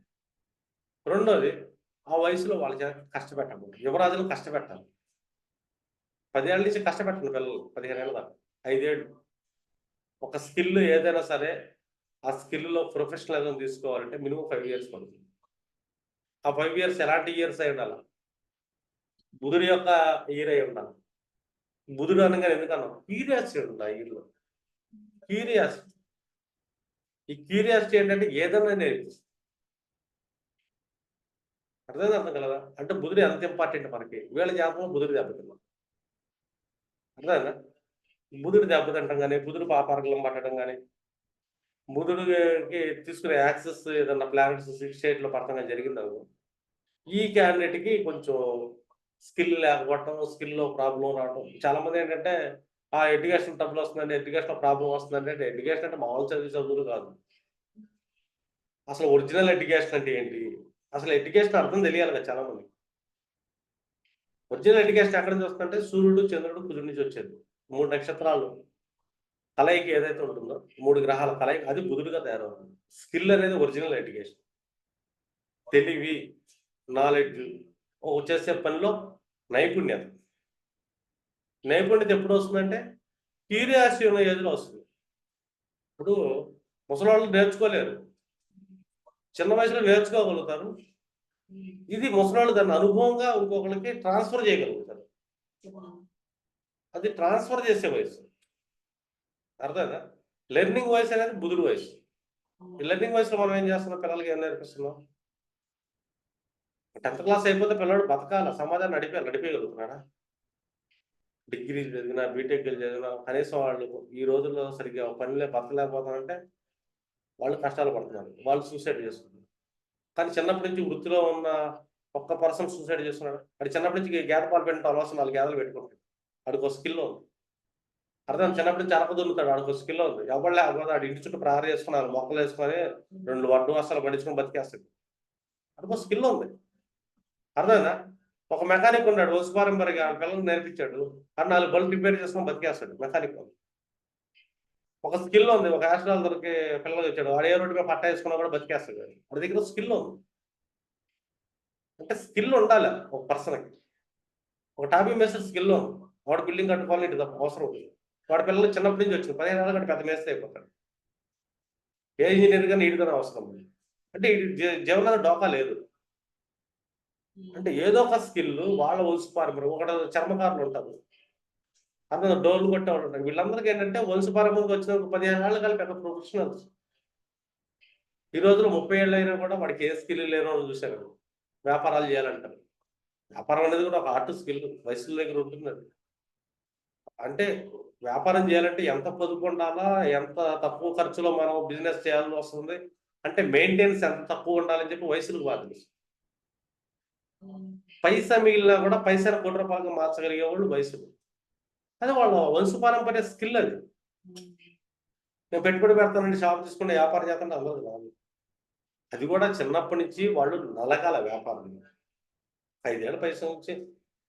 [SPEAKER 1] రెండోది ఆ వయసులో వాళ్ళ చేత కష్టపెట్టకూడదు. యువరాజులు కష్టపెట్టాలి. 10 ఏళ్ళ నుంచి కష్టపెట్టండి పిల్లలు, 15 ఏళ్ళ దాకా, 5 ఏళ్ళు. ఒక స్కిల్ ఏదైనా సరే ఆ స్కిల్లో ప్రొఫెషనలిజం తీసుకోవాలంటే మినిమం 5 ఇయర్స్ పడుతుంది. ఆ 5 ఇయర్స్ ఎలాంటి ఇయర్స్ అయి ఉండాలి? బుధుడి యొక్క ఇయర్ అయి ఉండాలి. బుధుడు అనగానే ఎందుకన్నాం? క్యూరియాసిటీ ఉంటుంది ఆ ఇయర్లో. క్యూరియాసిటీ. ఈ క్యూరియాసిటీ ఏంటంటే ఏదైనా నేర్పిస్తుంది. అర్థం కలదా? అంటే బుధుడు ఎంత ఇంపార్టెంట్ మనకి. వీళ్ళ జాతకంలో బుధుడు దెబ్బతిన్నాం. అర్థమైందా? బుధుడు దెబ్బతింటం కానీ, బుధుడు పాపార్గలం పట్టడం కానీ, బుధుడికి తీసుకునే యాక్సెస్ ఏదన్నా ప్లానెట్స్ 6 8లో పడటం కానీ జరిగిందనుకో, ఈ క్యాండిడేట్‌కి కొంచెం స్కిల్ లేకపోవటం, స్కిల్‌లో ప్రాబ్లమ్ రావడం. చాలామంది ఏంటంటే ఎడ్యుకేషన్ ట్రబుల్ వస్తుందండి, ఎడ్యుకేషన్‌లో ప్రాబ్లమ్ వస్తుందండి అంటే ఎడ్యుకేషన్ అంటే మామూలు చదువులు కాదు. అసలు ఒరిజినల్ ఎడ్యుకేషన్ అంటే ఏంటి? అసలు ఎడ్యుకేషన్ అర్థం తెలియాలి కదా చాలామందికి. ఒరిజినల్ ఎడ్యుకేషన్ ఎక్కడి నుంచి వస్తుందంటే సూర్యుడు, చంద్రుడు, కుజుడి నుంచి వచ్చేది. 3 నక్షత్రాలు కలయిక ఏదైతే ఉంటుందో, 3 గ్రహాల కలయిక అది బుధుడుగా తయారవుతుంది. స్కిల్ అనేది ఒరిజినల్ ఎడ్యుకేషన్. తెలివి, నాలెడ్జ్, చేసే పనిలో నైపుణ్యత. నైపుణ్యత ఎప్పుడు వస్తుందంటే క్యూరియాసిటీ ఉన్న ఏజ్‌లో వస్తుంది. ఇప్పుడు ముసలోళ్ళు నేర్చుకోలేరు. చిన్న వయసులో నేర్చుకోగలుగుతారు. ఇది ముసలోళ్ళు దాన్ని అనుభవంగా ఇంకొకళ్ళకి ట్రాన్స్‌ఫర్ చేయగలుగుతారు. అది ట్రాన్స్‌ఫర్ చేసే వయసు. అర్థమైందా? లెర్నింగ్ వయసు అనేది బుధుడు వయసు. ఈ లెర్నింగ్ వయసులో మనం ఏం చేస్తున్నాం? పిల్లలకి ఏం నేర్పిస్తున్నాం? 10th క్లాస్ అయిపోతే పిల్లోడు బతకాల, సమాజాన్ని నడిపేయగలుగుతున్నాడా? డిగ్రీలు చదివినా, బీటెక్‌లు చదివినా కనీసం వాళ్ళు ఈ రోజుల్లో సరిగ్గా పనిలే బతకలేకపోతున్నారంటే వాళ్ళు కష్టాలు పడుతున్నారు. వాళ్ళు సూసైడ్ చేసుకుంటున్నారు. కానీ చిన్నప్పటి నుంచి వృత్తిలో ఉన్న ఒక్క పర్సన్ సూసైడ్ చేసుకున్నాడు. వాడు చిన్నప్పటి నుంచి గేదె పాలు పెట్టడం అలవాటు 4 గేదెలు పెట్టుకుంటాడు. వాడికో స్కిల్ ఉంది. చిన్నప్పటి నుంచి అరక దున్నుతాడు. వాడికో స్కిల్ ఉంది. ఎవడు లేకపోతే వాడి ఇంటి చుట్టూ ప్రహరీ చేసుకున్నారు. మొక్కలేసుకొని 2 వడ్డు వస్తాలు పండించుకొని బతికేస్తాడు. వాడికో స్కిల్ ఉంది. అర్థమైందా? ఒక మెకానిక్ ఉన్నాడు. వంశపారంపర్యంగా పిల్లలకు నేర్పించాడు. 4 బల్బులు రిపేర్ చేసుకొని బతికేస్తాడు మెకానిక్. ఒక స్కిల్ ఉంది. ఒక ఆస్ట్రాలజర్‌కి పిల్లలు తెచ్చాడు. వాడు ఏ రోడ్డు మీద పట్టా వేసుకున్నా కూడా బతికేస్తాడు. వాడి దగ్గర స్కిల్ ఉంది. అంటే స్కిల్ ఉండాలి ఒక పర్సన్‌కి. ఒక టాపీ మేస్త్రి స్కిల్ ఉంది. వాడు బిల్డింగ్ కట్టుకోవాలని ఇంటి అవసరం ఉంది. వాడి పిల్లలు చిన్నప్పటి నుంచి వచ్చింది. 15 ఏళ్ళకి పెద్ద మేస్త్రి అయిపోతాడు. ఏ ఇంజినీర్ గాని ఈడితోనే అవసరం ఉంది. అంటే జీవనానికి డోకా లేదు. అంటే ఏదో ఒక స్కిల్ వాళ్ళ వంశపారంపర్యం. ఒకడు చర్మకారులు ఉంటారు. అందరూ డోర్లు కొట్టేవాళ్ళు ఉంటారు. వీళ్ళందరికీ ఏంటంటే వంశపారంపర్యంగా వచ్చిన 15 ఏళ్ళ కాలం పెద్ద ప్రొఫెషనల్స్. ఈ రోజుల్లో 30 ఏళ్ళు అయినా కూడా వాడికి ఏ స్కిల్ లేనోళ్ళని చూసాను. వ్యాపారాలు చేయాలంటారు. వ్యాపారం అనేది కూడా ఒక ఆర్ట్ స్కిల్. వయసుల దగ్గర ఉంటుంది అది. అంటే వ్యాపారం చేయాలంటే ఎంత పొదుపు ఉండాలా? ఎంత తక్కువ ఖర్చులో మనం బిజినెస్ చేయాల్సి వస్తుంది? అంటే మెయింటెనెన్స్ ఎంత తక్కువ ఉండాలని చెప్పి వయసులకు బాగా తెలుసు. పైసా మిగిలినా కూడా పైసాని రూ. 1,00,00,000గా మార్చగలిగేవాళ్ళు వయసులు. అది వాళ్ళ వంశపారంపర్య స్కిల్ అది. నేను పెట్టుబడి పెడతానండి, షాప్ తీసుకుంటే వ్యాపారం చేస్తుంటే అవ్వదు కాదు. అది కూడా చిన్నప్పటి నుంచి వాళ్ళు నలగాల వ్యాపారం. 5 ఏళ్ల వయసు నుంచి,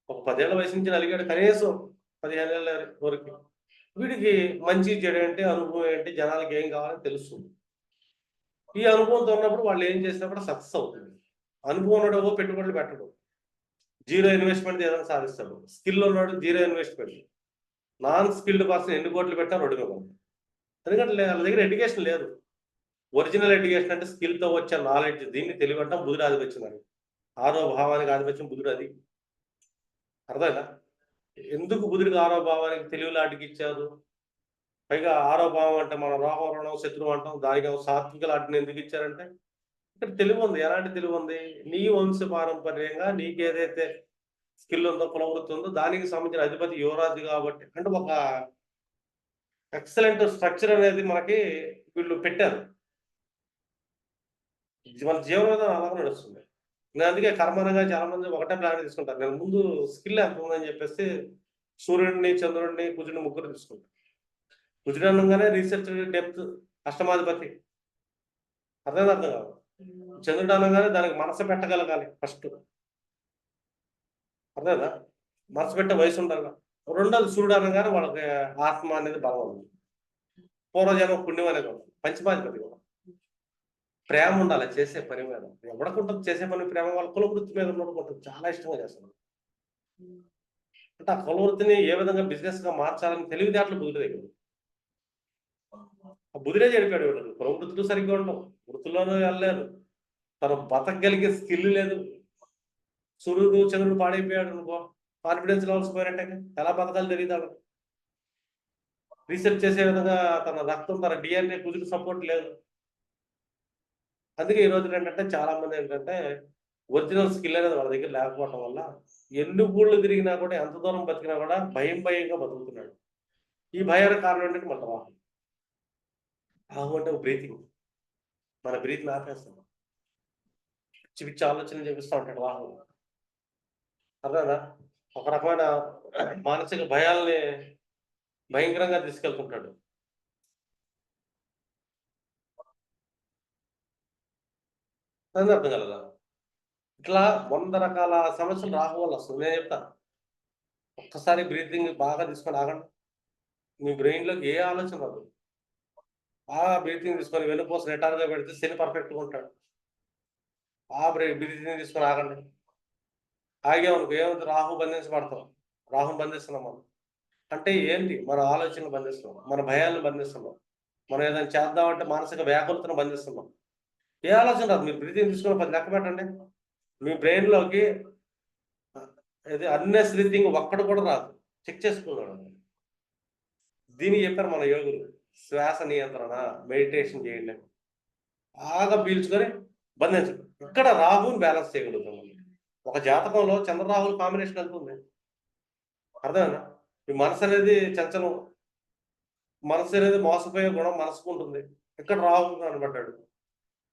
[SPEAKER 1] ఒక 10 ఏళ్ల వయసు నుంచి నలిగాడు కనీసం 15 ఏళ్ళ వరకు వీడికి మంచి చెడు ఏంటి, అనుభవం ఏంటి, జనాలకి ఏం కావాలని తెలుస్తుంది. ఈ అనుభవంతో ఉన్నప్పుడు వాళ్ళు ఏం చేసినా కూడా సక్సెస్ అవుతుంది. అనుభవం ఉన్నాడు పెట్టుబడులు పెట్టడు, జీరో ఇన్వెస్ట్మెంట్ ఏదైనా సాధిస్తాడు. స్కిల్ ఉన్నాడు zero investment, non skilled person ఎన్ని కోట్లు పెట్టా రోడ్డు మీద ఉంది. ఎందుకంటే వాళ్ళ దగ్గర ఎడ్యుకేషన్ లేదు. ఒరిజినల్ ఎడ్యుకేషన్ అంటే స్కిల్తో వచ్చే నాలెడ్జ్. దీన్ని తెలివంటాం బుధుడు ఆధిపత్యం అని. ఆరో భావానికి ఆధిపత్యం బుధుడు. అది అర్థమైనా? ఎందుకు బుధుడికి ఆరో భావానికి తెలివిలాటికి ఇచ్చారు? పైగా ఆరో భావం అంటే మనం రోగం రుణం శత్రువు అంటాం, దానికి సాత్విక లాటిని ఎందుకు ఇచ్చారంటే ఇక్కడ తెలివి ఉంది. ఎలాంటి తెలివి ఉంది? నీ వంశ పారంపర్యంగా నీకేదైతే స్కిల్ ఉందో, కులవృత్తి ఉందో, దానికి సంబంధించిన అధిపతి యువరాజు కాబట్టి, అంటే ఒక ఎక్సలెంట్ స్ట్రక్చర్ అనేది మనకి వీళ్ళు పెట్టారు. మన జీవన విధానం అలాగే నడుస్తుంది. నేను అందుకే కర్మనంగా చాలా మంది ఒకటే ప్లాన్ తీసుకుంటారు. నేను ముందు స్కిల్ ఎంత ఉందని చెప్పేసి సూర్యుడిని, చంద్రుడిని, కుజుడిని ముగ్గురు తీసుకుంటాను. కుజుడు అనగానే రీసెర్చ్ డెప్త్ అష్టమాధిపతి. అర్థం కాదు. చంద్రుడు అనగానే దానికి మనసు పెట్టగలగాలి ఫస్ట్. అర్థదా? మనసు పెట్టే వయసు ఉండాలి. రెండోది సూర్యుడు అనగానే వాళ్ళకి ఆత్మ అనేది బలం ఉంది, పూర్వజన్మ పుణ్యం అనేది ఉంది, పంచమాధిపతి కూడా. ప్రేమ ఉండాలి చేసే పని మీద. ఎవడకుంటుంది చేసే పని ప్రేమ? వాళ్ళ కులవృత్తి మీద ఉన్నప్పుడు చాలా ఇష్టంగా చేస్తారు. అంటే ఆ కులవృత్తిని ఏ విధంగా బిజినెస్ గా మార్చాలని తెలివితేటలు బుద్ధి దగ్గర. ఆ బుధిరే చెడిపాడు వీళ్ళు. కులవృత్తులు సరిగ్గా ఉండవు, వృత్తుల్లోనూ వెళ్ళలేరు, తను బతకగలిగే స్కిల్ లేదు. సూర్యుడు చంద్రుడు పాడైపోయాడు అనుకో, కాన్ఫిడెన్స్ లెవెల్స్ పోయినట్టే. ఎలా బతకాలి తెలియదు. రీసెర్చ్ చేసే విధంగా తన రక్తం, తన డిఎన్ఏ కుదిరి సపోర్ట్ లేదు. అందుకే ఈ రోజున ఏంటంటే చాలా మంది ఏంటంటే ఒరిజినల్ స్కిల్ అనేది వాళ్ళ దగ్గర లేకపోవడం వల్ల ఎన్ని ఊళ్ళు తిరిగినా కూడా, ఎంత దూరం బతికినా కూడా భయంగా బతుకుతున్నాడు. ఈ భయానికి కారణం ఏంటంటే మన రాహు. రాహు అంటే బ్రీతింగ్. మన బ్రీత్ని ఆపేస్తాం, పిచ్చి పిచ్చి ఆలోచనలు చేపిస్తూ ఉంటాడు రాహు. అర్థదా? ఒక రకమైన మానసిక భయాల్ని భయంకరంగా తీసుకెళ్తుంటాడు. అర్థం కలదా? ఇట్లా 100 రకాల సమస్యలు రాహు వల్ల వస్తుంది. నేను చెప్తాను, ఒక్కసారి బ్రీతింగ్ బాగా తీసుకొని ఆగండి. మీ బ్రెయిన్లోకి ఏ ఆలోచన రాదు. బాగా బ్రీతింగ్ తీసుకొని వెన్నుపూస నిటారుగా పెడితే శని పర్ఫెక్ట్గా ఉంటాడు. ఆ బ్రీతింగ్ తీసుకొని ఆగండి. ఆగేమనుకో ఏముంది? రాహు బంధించబడతాం. రాహుని బంధిస్తున్నాం మనం. అంటే ఏంటి? మన ఆలోచనలు బంధిస్తున్నాం, మన భయాలను బంధిస్తున్నాం, మనం ఏదైనా చేద్దామంటే మానసిక వ్యాకులతను బంధిస్తున్నాం. ఏ ఆలోచన రాదు. మీరు బ్రీతింగ్ తీసుకుని 10 లెక్క పెట్టండి, మీ బ్రెయిన్లోకి ఇది అన్నెసరీ థింగ్ ఒక్కడు కూడా రాదు. చెక్ చేసుకున్నాడు. దీనికి చెప్పారు మన యోగులు, శ్వాస నియంత్రణ, మెడిటేషన్ చేయండి, బాగా పీల్చుకొని బంధించండి. ఇక్కడ రాహుని బ్యాలెన్స్ చేయగలుగుతాం. ఒక జాతకంలో చంద్రరాహుల కాంబినేషన్ వెళ్తుంది. అర్థమేనా? ఈ మనసు అనేది చంచలం, మనసు అనేది మోసపోయే గుణం మనసుకు ఉంటుంది. ఇక్కడ రాహు కనబడ్డాడు.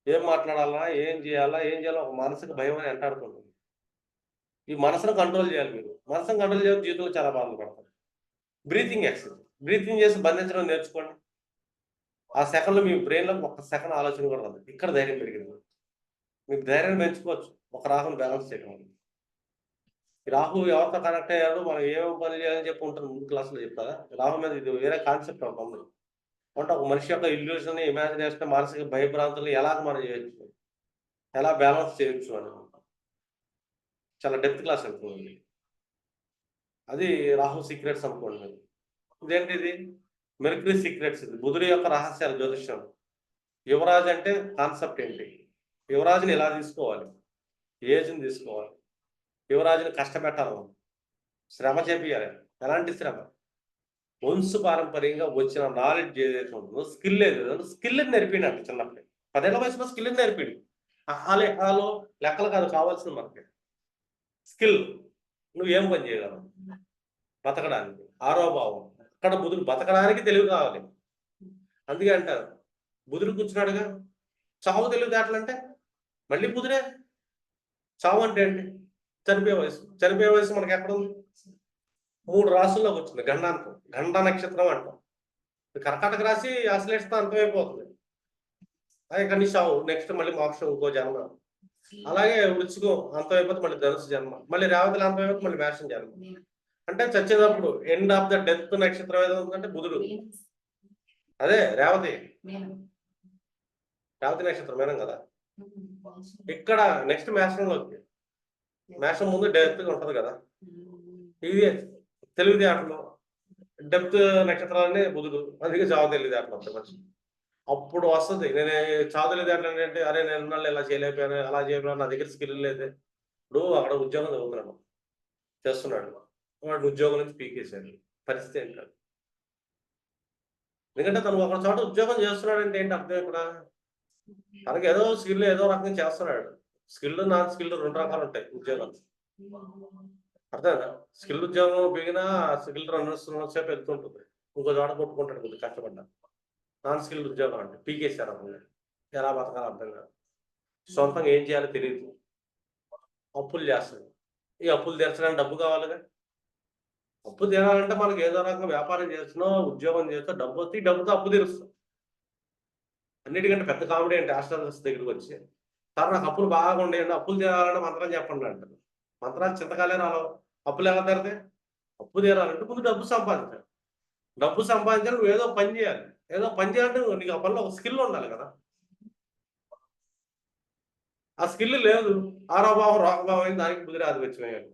[SPEAKER 1] ఏం మాట్లాడాలా, ఏం చేయాలా ఒక మనసుకు భయం అని వెంటాడుతుంటుంది. ఈ మనసును కంట్రోల్ చేయాలి మీరు. మనసును కంట్రోల్ చేయాలి, జీవితంలో చాలా బాధలు పడతారు. బ్రీతింగ్ ఎక్సర్సైజ్, బ్రీతింగ్ చేసి బంధించడం నేర్చుకోండి. ఆ సెకండ్లో మీ బ్రెయిన్లో ఒక్క సెకండ్ ఆలోచన కూడా రాదు. ఇక్కడ ధైర్యం పెరిగింది. మీకు ధైర్యం పెంచుకోవచ్చు ఒక రాహుని బ్యాలెన్స్ చేయడం. రాహు ఎవరితో కనెక్ట్ అయ్యారు, మనం ఏమేమి పని చేయాలని చెప్పి ఉంటుంది ముందు క్లాసులో చెప్తారా. రాహు మీద ఇది వేరే కాన్సెప్ట్ ఉంటుంది. అంటే ఒక మనిషి యొక్క ఇల్యూషన్, ఇమాజినేషన్, మానసిక భయభ్రాంతులు ఎలాగ మనం చేయొచ్చు, ఎలా బ్యాలెన్స్ చేయొచ్చు అని చాలా డెప్త్ క్లాస్ అనుకోండి. అది రాహు సీక్రెట్స్ అనుకోండి. ఇదేంటి? ఇది మెర్క్యూరీ సీక్రెట్స్. ఇది బుధుడి యొక్క రహస్యాలు జ్యోతిష్యం. యువరాజు అంటే కాన్సెప్ట్ ఏంటి, యువరాజుని ఎలా తీసుకోవాలి, ఏజ్ని తీసుకోవాలి, యువరాజుని కష్టపెట్టాలి, శ్రమ చేపియాలి. ఎలాంటి శ్రమ? వంశ పారంపర్యంగా వచ్చిన నాలెడ్జ్ ఏదైతే ఉంటుందో, స్కిల్ ఏదైతే స్కిల్ నేర్పినట్టు చిన్నప్పుడు 10 ఏళ్ల వయసులో స్కిల్ నేర్పిడు. లెక్కలు లెక్కలు కాదు కావాల్సింది మనకి స్కిల్. నువ్వు ఏం పని చేయగలవు బతకడానికి? ఆరో భావం. అక్కడ బుధుడు బతకడానికి తెలివి కావాలి. అందుకే అంటారు బుధుడు కూర్చున్నాడుగా, చావు తెలివితేటలంటే మళ్ళీ బుధుడే. చావు అంటే ఏంటి? చనిపోయే వయసు. చనిపోయే వయసు మనకి ఎక్కడ ఉంది? 3 రాసుల్లోకి వచ్చింది. గండాంతం, గండ నక్షత్రం అంటాం. కర్కాటక రాశి ఆశ్లేషిత అంతమైపోతుంది. అదే కానీ చావు. నెక్స్ట్ మళ్ళీ మోక్షం, ఇంకో జన్మ. అలాగే వృచ్చికం అంతమైపోతే మళ్ళీ ధనుసు జన్మ, మళ్ళీ రేవతులు అంతమైపోతే మళ్ళీ మేషం జన్మ. అంటే చచ్చేటప్పుడు ఎండ్ ఆఫ్ ద డెత్ నక్షత్రం ఏదో ఉందంటే బుధుడు. అదే రేవతి నక్షత్రం మేనం కదా. ఇక్కడ నెక్స్ట్ మేషంలోకి, మేషం ముందు డెత్ ఉంటది కదా. ఇది తెలివితేటలు డెప్త్ నక్షత్రాలనే బుధుడు, అందుకే చావు తెలివితేటలు వస్తాయి మనిషి. అప్పుడు వస్తుంది. నేను చావు తెలివితేటలు ఏంటంటే, అరే నేను ఉన్నాళ్ళు ఇలా చేయలేకపోయాను, అలా చేయలేకపోయాను, నా దగ్గర స్కిల్ లేదు. ఇప్పుడు అక్కడ ఉద్యోగం చదువుతున్నాడు, చేస్తున్నాడు, వాడు ఉద్యోగం నుంచి పీకేశాడు, పరిస్థితి ఏంటాడు. ఎందుకంటే తను ఒక చోట ఉద్యోగం చేస్తున్నాడు అంటే ఏంటి అర్థం ఇక్కడ, తనకి ఏదో స్కిల్ ఏదో రకంగా చేస్తున్నాడు. స్కిల్ నాన్ స్కిల్ 2 రకాలు ఉంటాయి ఉద్యోగాలు, అర్థమైందా. స్కిల్ ఉద్యోగం బిగినా స్కిల్ 2 సేపు వెళ్తుంటుంది, ఇంకో చోట కొట్టుకుంటాడు కొద్దిగా కష్టపడ్డా. నాన్ స్కిల్ ఉద్యోగం అంటే పీకేశారు అప్పుడు, ఎలా బతకాలో అర్థం కాదు, సొంతంగా ఏం చేయాలో తెలియదు, అప్పులు చేస్తాడు. ఈ అప్పులు తీర్చడానికి డబ్బు కావాలిగా. అప్పు తీరాలంటే మనకి ఏదో రకంగా వ్యాపారం చేస్తున్నా, ఉద్యోగం చేస్తా, డబ్బు వస్తే ఈ డబ్బుతో అప్పు తీరుస్తాం. అన్నిటికంటే పెద్ద కామెడీ అంటే ఆస్ట్రాలజర్స్ దగ్గరికి వచ్చి, సార్ నాకు అప్పులు బాగా ఉండేయండి, అప్పులు తీరాలంటే మంత్రం చెప్పండి అంటారు. మంత్రాలు చింతకాలే రావు, అప్పులు ఎలా తీరతాయి. అప్పు తీరాలంటే ముందు డబ్బు సంపాదించాలి. డబ్బు సంపాదించాలి, నువ్వు ఏదో పని చేయాలి. ఏదో పని చేయాలంటే నీకు ఆ పనిలో ఒక స్కిల్ ఉండాలి కదా. ఆ స్కిల్ లేదు, ఆరోభావం రోగభావం అయింది, దానికి బుద్ధి ఆధిపత్యం వేయాలి.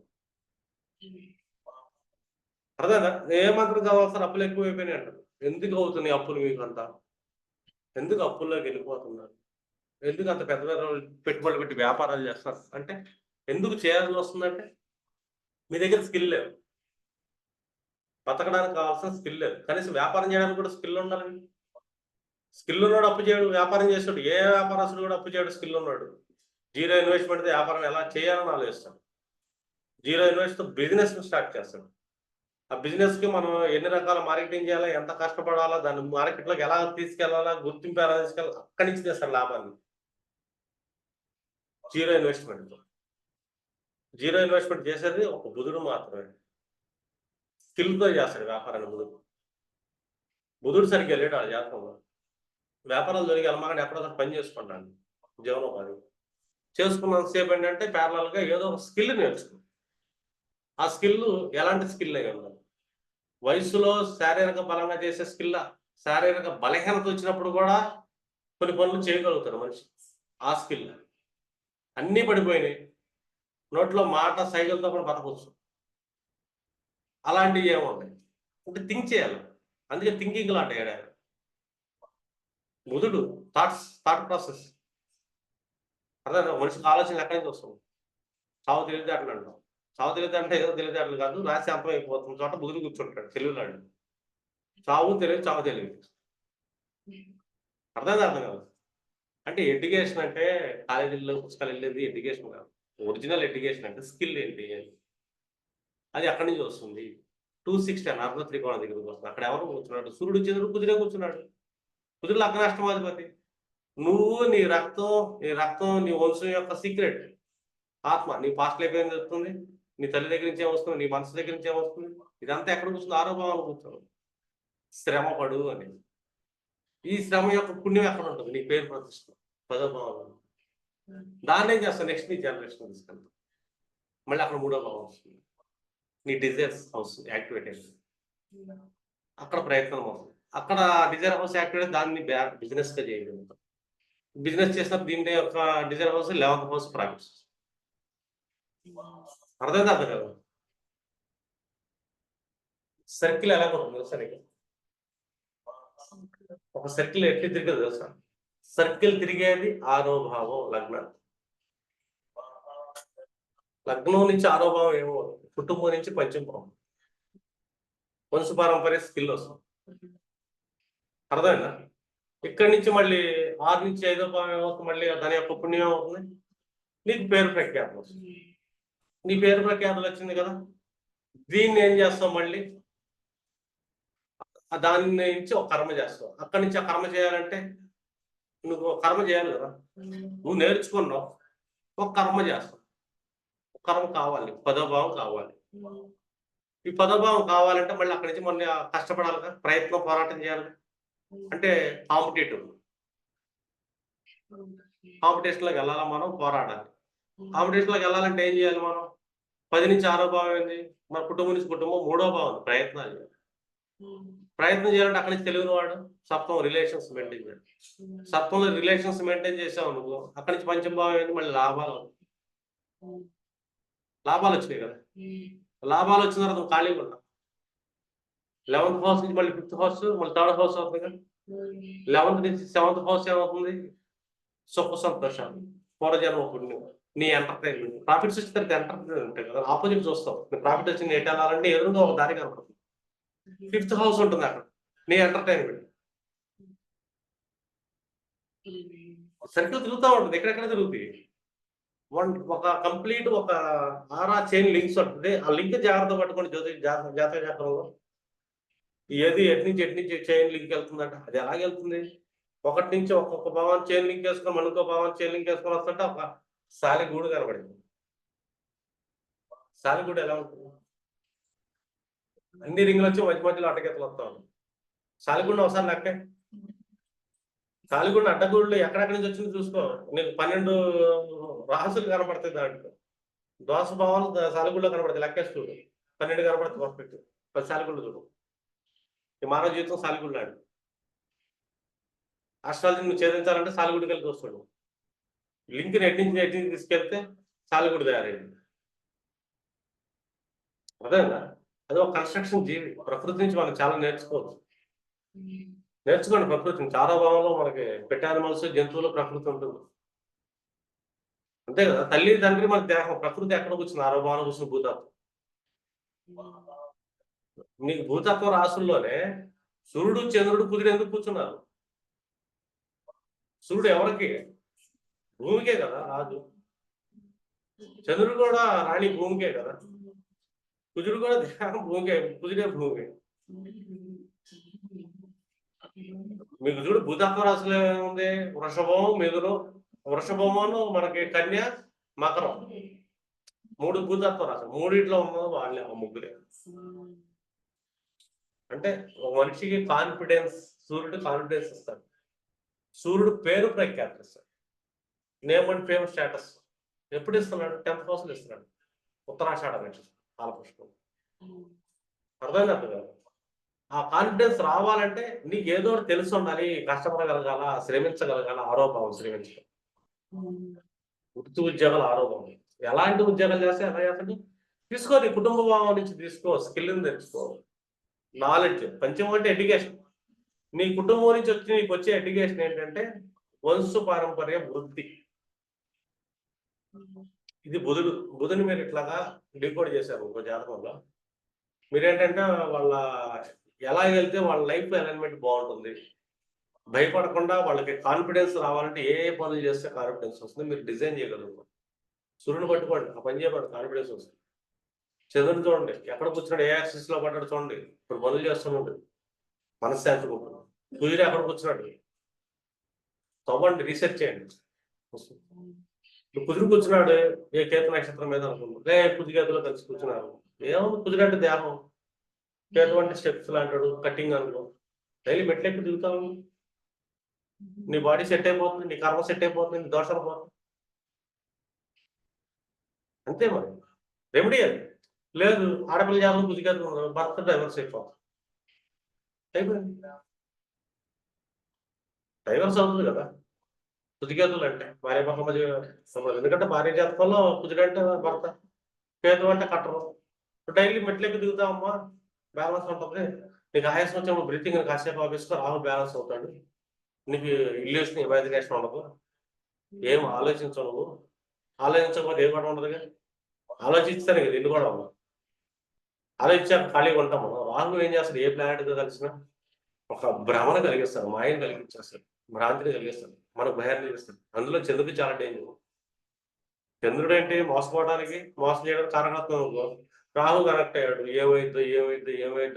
[SPEAKER 1] అర్థమైందా. ఏ మాత్రం చదవాలి, అప్పులు ఎక్కువ అయిపోయినాయి అంటారు. ఎందుకు అవుతున్నాయి అప్పులు మీకు అంతా, ఎందుకు అప్పుల్లోకి వెళ్ళిపోతున్నారు, ఎందుకు అంత పెద్ద పెద్ద పెట్టుబడులు పెట్టి వ్యాపారాలు చేస్తారు అంటే ఎందుకు చేయాల్సి వస్తుందంటే మీ దగ్గర స్కిల్ లేదు, బతకడానికి కావాల్సిన స్కిల్ లేదు, కనీసం వ్యాపారం చేయడానికి కూడా స్కిల్ ఉండాలి. స్కిల్ ఉన్నాడు అప్పు చేయడు, వ్యాపారం చేస్తాడు, ఏ వ్యాపారస్తుడు కూడా అప్పు చేయడు, స్కిల్ ఉన్నాడు. జీరో ఇన్వెస్ట్మెంట్ వ్యాపారం ఎలా చేయాలని ఆలోచిస్తాడు. జీరో ఇన్వెస్ట్ బిజినెస్ స్టార్ట్ చేస్తాడు. ఆ బిజినెస్ కి మనం ఎన్ని రకాల మార్కెటింగ్ చేయాలా, ఎంత కష్టపడాలా, దాన్ని మార్కెట్లోకి ఎలా తీసుకెళ్లాలా, గుర్తింపు ఎలా తీసుకెళ్ళాలి, అక్కడి నుంచి తెస్తాడు లాభాన్ని. జీరో ఇన్వెస్ట్మెంట్ చేసేది ఒక బుధుడు మాత్రమే. స్కిల్తో చేస్తాడు వ్యాపారాన్ని బుధుడు సరిగ్గా వెళ్ళాడు ఆ జాతకంలో. వ్యాపారాలు జరిగి వెళ్ళమాకంటే ఎక్కడో పని చేసుకుంటాను, జీవనోపాధి చేసుకున్నంతసేపు ఏంటంటే ప్యారలల్గా ఏదో ఒక స్కిల్ నేర్చుకో. ఆ స్కిల్ ఎలాంటి స్కిల్ అయి ఉండాలి. వయసులో శారీరక బలంగా చేసే స్కిల్, శారీరక బలహీనత వచ్చినప్పుడు కూడా కొన్ని పనులు చేయగలుగుతారు మనిషి. ఆ స్కిల్ అన్నీ పడిపోయినాయి, నోట్లో మాట సైకిల్తో కూడా బతకొచ్చు, అలాంటివి ఏముంటాయి అంటే థింక్ చేయాలి. అందుకే థింకింగ్ లాంటి ఏడా బుధుడు థాట్ ప్రాసెస్. అదే మనిషికి ఆలోచన ఎక్కడి నుంచి వస్తుంది. చావు తెలివితేటలు అంటాం. చావు తెలివితే అంటే ఏదో తెలివితేటలు కాదు, రాసి అంతం అయిపోతుంది చోట బుధుడు కూర్చుంటాడు తెలివిలాడు. చావు తెలివి అర్థం కాదు. అంటే ఎడ్యుకేషన్ అంటే కాలేజీల్లో పుస్తకాలు వెళ్ళేది ఎడ్యుకేషన్ కాదు. ఒరిజినల్ ఎడ్యుకేషన్ అంటే స్కిల్ ఏంటి అది అక్కడి నుంచి వస్తుంది. 260 అర్ధ త్రికోణం దగ్గరికి వస్తుంది. అక్కడ ఎవరు కూర్చున్నాడు, సూర్యుడు చంద్రుడు కుదిరే కూర్చున్నాడు. కుదిరి లగ్నాష్టమాధిపతి. నువ్వు నీ రక్తం నీ వంశం యొక్క సీక్రెట్ ఆత్మ, నీ పాస్ట్ లైఫ్ ఏం చెప్తుంది, నీ తల్లి దగ్గర నుంచి ఏమొస్తుంది, నీ మనసు దగ్గర నుంచి ఏమొస్తుంది, ఇదంతా ఎక్కడ కూర్చుంది, ఆరోభావాలు కూర్చోవు. శ్రమ పడు అని. ఈ శ్రమ యొక్క పుణ్యం ఎక్కడ ఉంటుంది, నీ పేరు ప్రతిష్ట పదోభావం. దాన్ని ఏం చేస్తావు, నెక్స్ట్ నీ జనరేషన్ తీసుకెళ్తావు. మళ్ళీ అక్కడ 3వ భావం వస్తుంది, నీ డిజైర్స్ హౌస్ యాక్టివేట్ అయింది, అక్కడ ప్రయత్నం అవుతుంది. అక్కడ డిజైర్ హౌస్ యాక్టివేట్, దాన్ని బిజినెస్ గా చేయగలుగుతాం. బిజినెస్ చేసినప్పుడు దీని యొక్క Dzire house 11th house profits. అర్థం కదా. సర్కిల్ ఎలా ఉంటుంది సరిగ్గా, ఒక సర్కిల్ ఎట్లా తిరిగేది తెలుసా. సర్కిల్ తిరిగేది 6వ భావం లగ్నం నుంచి 6వ భావం ఏమో కుటుంబం నుంచి 5వ భావం వంశ పారంపర్య స్కిల్ వస్తుంది. అర్థమైందా. ఇక్కడి నుంచి మళ్ళీ 6 నుంచి 5వ భావం ఏమవుతుంది, మళ్ళీ దాని యొక్క పుణ్యం ఏమవుతుంది, నీకు పేరు ప్రఖ్యాతం వస్తుంది. నీ పేరు ప్రఖ్యాతులు వచ్చింది కదా, దీన్ని ఏం చేస్తావు, మళ్ళీ దాని నుంచి ఒక కర్మ చేస్తావు. అక్కడి నుంచి ఆ కర్మ చేయాలంటే నువ్వు కర్మ చేయాలి కదా, నువ్వు నేర్చుకున్నావు, ఒక కర్మ చేస్తావు. ఒక కర్మ కావాలి, 10వ భావం కావాలి. ఈ 10వ భావం కావాలంటే మళ్ళీ అక్కడి నుంచి మళ్ళీ కష్టపడాలి కదా, ప్రయత్నం పోరాటం చేయాలి. అంటే కాంపిటీషన్లోకి వెళ్ళాలా, మనం పోరాడాలి. కాంపిటీషన్లోకి వెళ్ళాలంటే ఏం చేయాలి మనం, 10 నుంచి 6వ భావం ఏంది, మన కుటుంబం నుంచి కుటుంబం. మూడో భావం ప్రయత్నాలు చేయాలి. ప్రయత్నం చేయాలంటే అక్కడి నుంచి తెలియని వాడు సప్తం రిలేషన్స్ మెయింటైన్ చేయాలి. సప్తంలో రిలేషన్స్ మెయింటైన్ చేసావు నువ్వు, అక్కడి నుంచి పంచమ భావం ఏంటి, మళ్ళీ లాభాలు వచ్చినాయి కదా. లాభాలు వచ్చిన తర్వాత నువ్వు ఖాళీగా ఉంటావు. 11th హౌస్ నుంచి మళ్ళీ 5th హౌస్, మళ్ళీ 3rd హౌస్ అవుతుంది కదా. 11th నుంచి 7th హౌస్ ఏమవుతుంది, సుఖ సంతోషాలు, పూర్వజన్మ పుణ్యం, నీ ఎంటర్టైన్మెంట్. ప్రాఫిట్స్ వచ్చిన తర్వాత ఎంటర్టైన్మెంట్ ఉంటాయి కదా, ఆపోజిట్ చూస్తావు. నీ ప్రాఫిట్ వచ్చింది ఎటు వెళ్ళాలంటే ఎదురుగా ఒక దారి కనపడుతుంది. 5th హౌస్ ఉంటుంది అక్కడ, నీ ఎంటర్టైన్మెంట్. సర్కిల్ తిరుగుతూ ఉంటుంది, ఎక్కడెక్కడ తిరుగుతాయి. ఒక కంప్లీట్ ఒక ఆరా చైన్ లింక్స్ ఉంటుంది. ఆ లింక్ జాగ్రత్త పట్టుకోండి. జాతక చక్రంలో ఏది ఎటు నుంచి చైన్ లింక్ వెళ్తుందంట, అది ఎలాగ వెళ్తుంది. ఒకటి నుంచి ఒక్కొక్క భావాన్ని చైన్ లింక్ వేసుకొని మనకో భావాన్ని చైన్ లింక్ వేసుకొని వస్తుంటే ఒక సాలిగూడు కనబడింది. సాలిగూడు ఎలా ఉంటుంది, అన్ని రింగులు వచ్చి మధ్య మధ్యలో అడ్డగెత్తలు వస్తా ఉంటాయి. సాలిగూడిని ఒకసారి లెక్క, సాలిగూడిని అడ్డగూడులు ఎక్కడెక్కడి నుంచి వచ్చింది చూసుకో. నీకు 12 రాసులు కనపడతాయి. దాంట్లో దోష భావాలు సాలిగూడులో కనపడతాయి. లెక్కేసి చూడు, 12 కనపడతాయి. పర్ఫెక్ట్ 10 సాలిగూళ్ళు చూడు. ఈ మానవ జీవితం సాలిగూడు లాంటి. అష్టాలజీ నువ్వు ఛేదించాలంటే సాలిగూడికి వెళ్ళి చూస్తాడు. లింక్ నెట్ నుంచి తీసుకెళ్తే సాలిగూడు తయారైంది. అదేనా, అది ఒక కన్స్ట్రక్షన్ జీవి. ప్రకృతి నుంచి మనం చాలా నేర్చుకోండి. ప్రకృతిని. చాలా భావంలో మనకి పెట్ యానిమల్స్, జంతువులు, ప్రకృతి ఉంటుంది. అంతే కదా. తల్లి తండ్రి మన దేహం, ప్రకృతి ఎక్కడ కూర్చుంది, 6వ భావన కూర్చున్న భూతత్వం. నీకు భూతత్వ రాసుల్లోనే సూర్యుడు, చంద్రుడు, కుదిరి ఎందుకు కూర్చున్నారు. సూర్యుడు ఎవరికి, భూమికే కదా రాజు. చంద్రుడు కూడా రాణి భూమికే కదా. కుజుడు కూడా దేహం భూమికే, కుజుడే భూమి. మీకు చూడు భూతత్వ రాశులు ఏముంది, వృషభం, మిథునం. వృషభమును మనకి కన్య, మకరం, 3 భూతత్వ రాశులు. 3 ఉన్నది వాళ్ళే, ఆ ముగ్గురే. అంటే ఒక మనిషికి కాన్ఫిడెన్స్, సూర్యుడు కాన్ఫిడెన్స్ ఇస్తాడు. సూర్యుడు పేరు ప్రఖ్యాతి ఇస్తాడు. నేమ్ అండ్ ఫేమ్ స్టేటస్ ఎప్పుడు ఇస్తున్నాడు, 10th హౌస్ ఇస్తున్నాడు. ఉత్తరాషాఢ నక్షత్రం, కాలపుష్పం. అర్థమైంది కదా. ఆ కాన్ఫిడెన్స్ రావాలంటే నీకు ఏదో తెలిసి ఉండాలి. కష్టపడగలగాల, శ్రమించగలగాల. ఆరోపం శ్రమించడం, వృత్తి ఉద్యోగాలు, ఆరోపం. ఎలాంటి ఉద్యోగాలు చేస్తే ఎలా చేస్తాడు తీసుకో. నీ కుటుంబ భావం నుంచి తీసుకో, స్కిల్ని తెచ్చుకో, నాలెడ్జ్. పంచమం అంటే ఎడ్యుకేషన్. నీ కుటుంబం నుంచి నీకు వచ్చే ఎడ్యుకేషన్ ఏంటంటే వంశ పారంపర్య వృత్తి. ఇది బుధుని మీరు ఇట్లాగా డీకోడ్ చేశారు ఇంకో జాతకంలో. మీరేంటంటే వాళ్ళ ఎలా వెళ్తే వాళ్ళ లైఫ్ అలైన్మెంట్ బాగుంటుంది, భయపడకుండా వాళ్ళకి కాన్ఫిడెన్స్ రావాలంటే ఏ పనులు చేస్తే కాన్ఫిడెన్స్ వస్తుంది మీరు డిజైన్ చేయగలరు. సూర్యుని పట్టుకోండి, ఆ పని చేయబడి కాన్ఫిడెన్స్ వస్తుంది. చంద్రుని చూడండి, ఎక్కడ కూర్చున్నాడు, ఏ యాక్సిస్ లో పడ్డాడు చూడండి, ఇప్పుడు పనులు చేస్తున్నాడు, మనశ్శాంతి ఉంటుంది. కుదిరి ఎక్కడ కూర్చున్నాడు, తవ్వండి, రీసెర్చ్ చేయండి. కుదిరి కూర్చున్నాడు ఏ కేతు నక్షత్రం మీద అనుకుంటున్నాడు, లే కుదిగేతులో కలిసి కూర్చున్నారు. ఏమన్నా కుదిరంటే దేహం, కేతు అంటే స్టెప్స్ లాంటాడు, కటింగ్ అనుకో. డైలీ మెట్లెక్కి దిగుతావు, నీ బాడీ సెట్ అయిపోతుంది, నీ కర్మ సెట్ అయిపోతుంది, నీ దోషాలు పోతుంది. అంతే మరి రెమెడీ అది. లేదు ఆడపిల్ల జాతకం కుదిగేతు, భర్త డైవర్స్ అయిపోతుంది. డైవర్స్ అవుతుంది కదా కుదిగేతులు అంటే. భార్య భర్త మధ్య సంబంధం. ఎందుకంటే భార్య జాతకంలో కుదిరంటే భర్త, కేతు అంటే కట్టరు. డైలీ మెట్లెక్కి దిగుతావమ్మా, బ్యాలెన్స్ ఉంటుంది. నీకు ఆయాసం వచ్చినప్పుడు బ్రీతింగ్ కాసేపు ఆఫీస్లో రాహుల్ బ్యాలెన్స్ అవుతాడు. నీకు ఇల్యూషన్, ఇమాజినేషన్ ఉండదు, ఏం ఆలోచించవు. నువ్వు ఆలోచించకపోతే ఏం కూడా ఉండదుగా. ఆలోచిస్తాను కదా ఇల్లు కూడా ఉండదు. ఆలోచించాక ఖాళీగా ఉంటాం మనం. రాహుల్ ఏం చేస్తాడు, ఏ ప్లానెట్తో కలిసినా ఒక భ్రమణ కలిగిస్తాడు, మాయం కలిగించేస్తాడు, భ్రాంతిని కలిగిస్తాడు, మనకు భయాన్ని కలిగిస్తాడు. అందులో చంద్రుడు చాలా డేంజర్. చంద్రుడు ఏంటి, మోసపోవడానికి, మోసం చేయడానికి కారణత్వం. రాహు కనెక్ట్ అయ్యాడు, ఏమైద్దు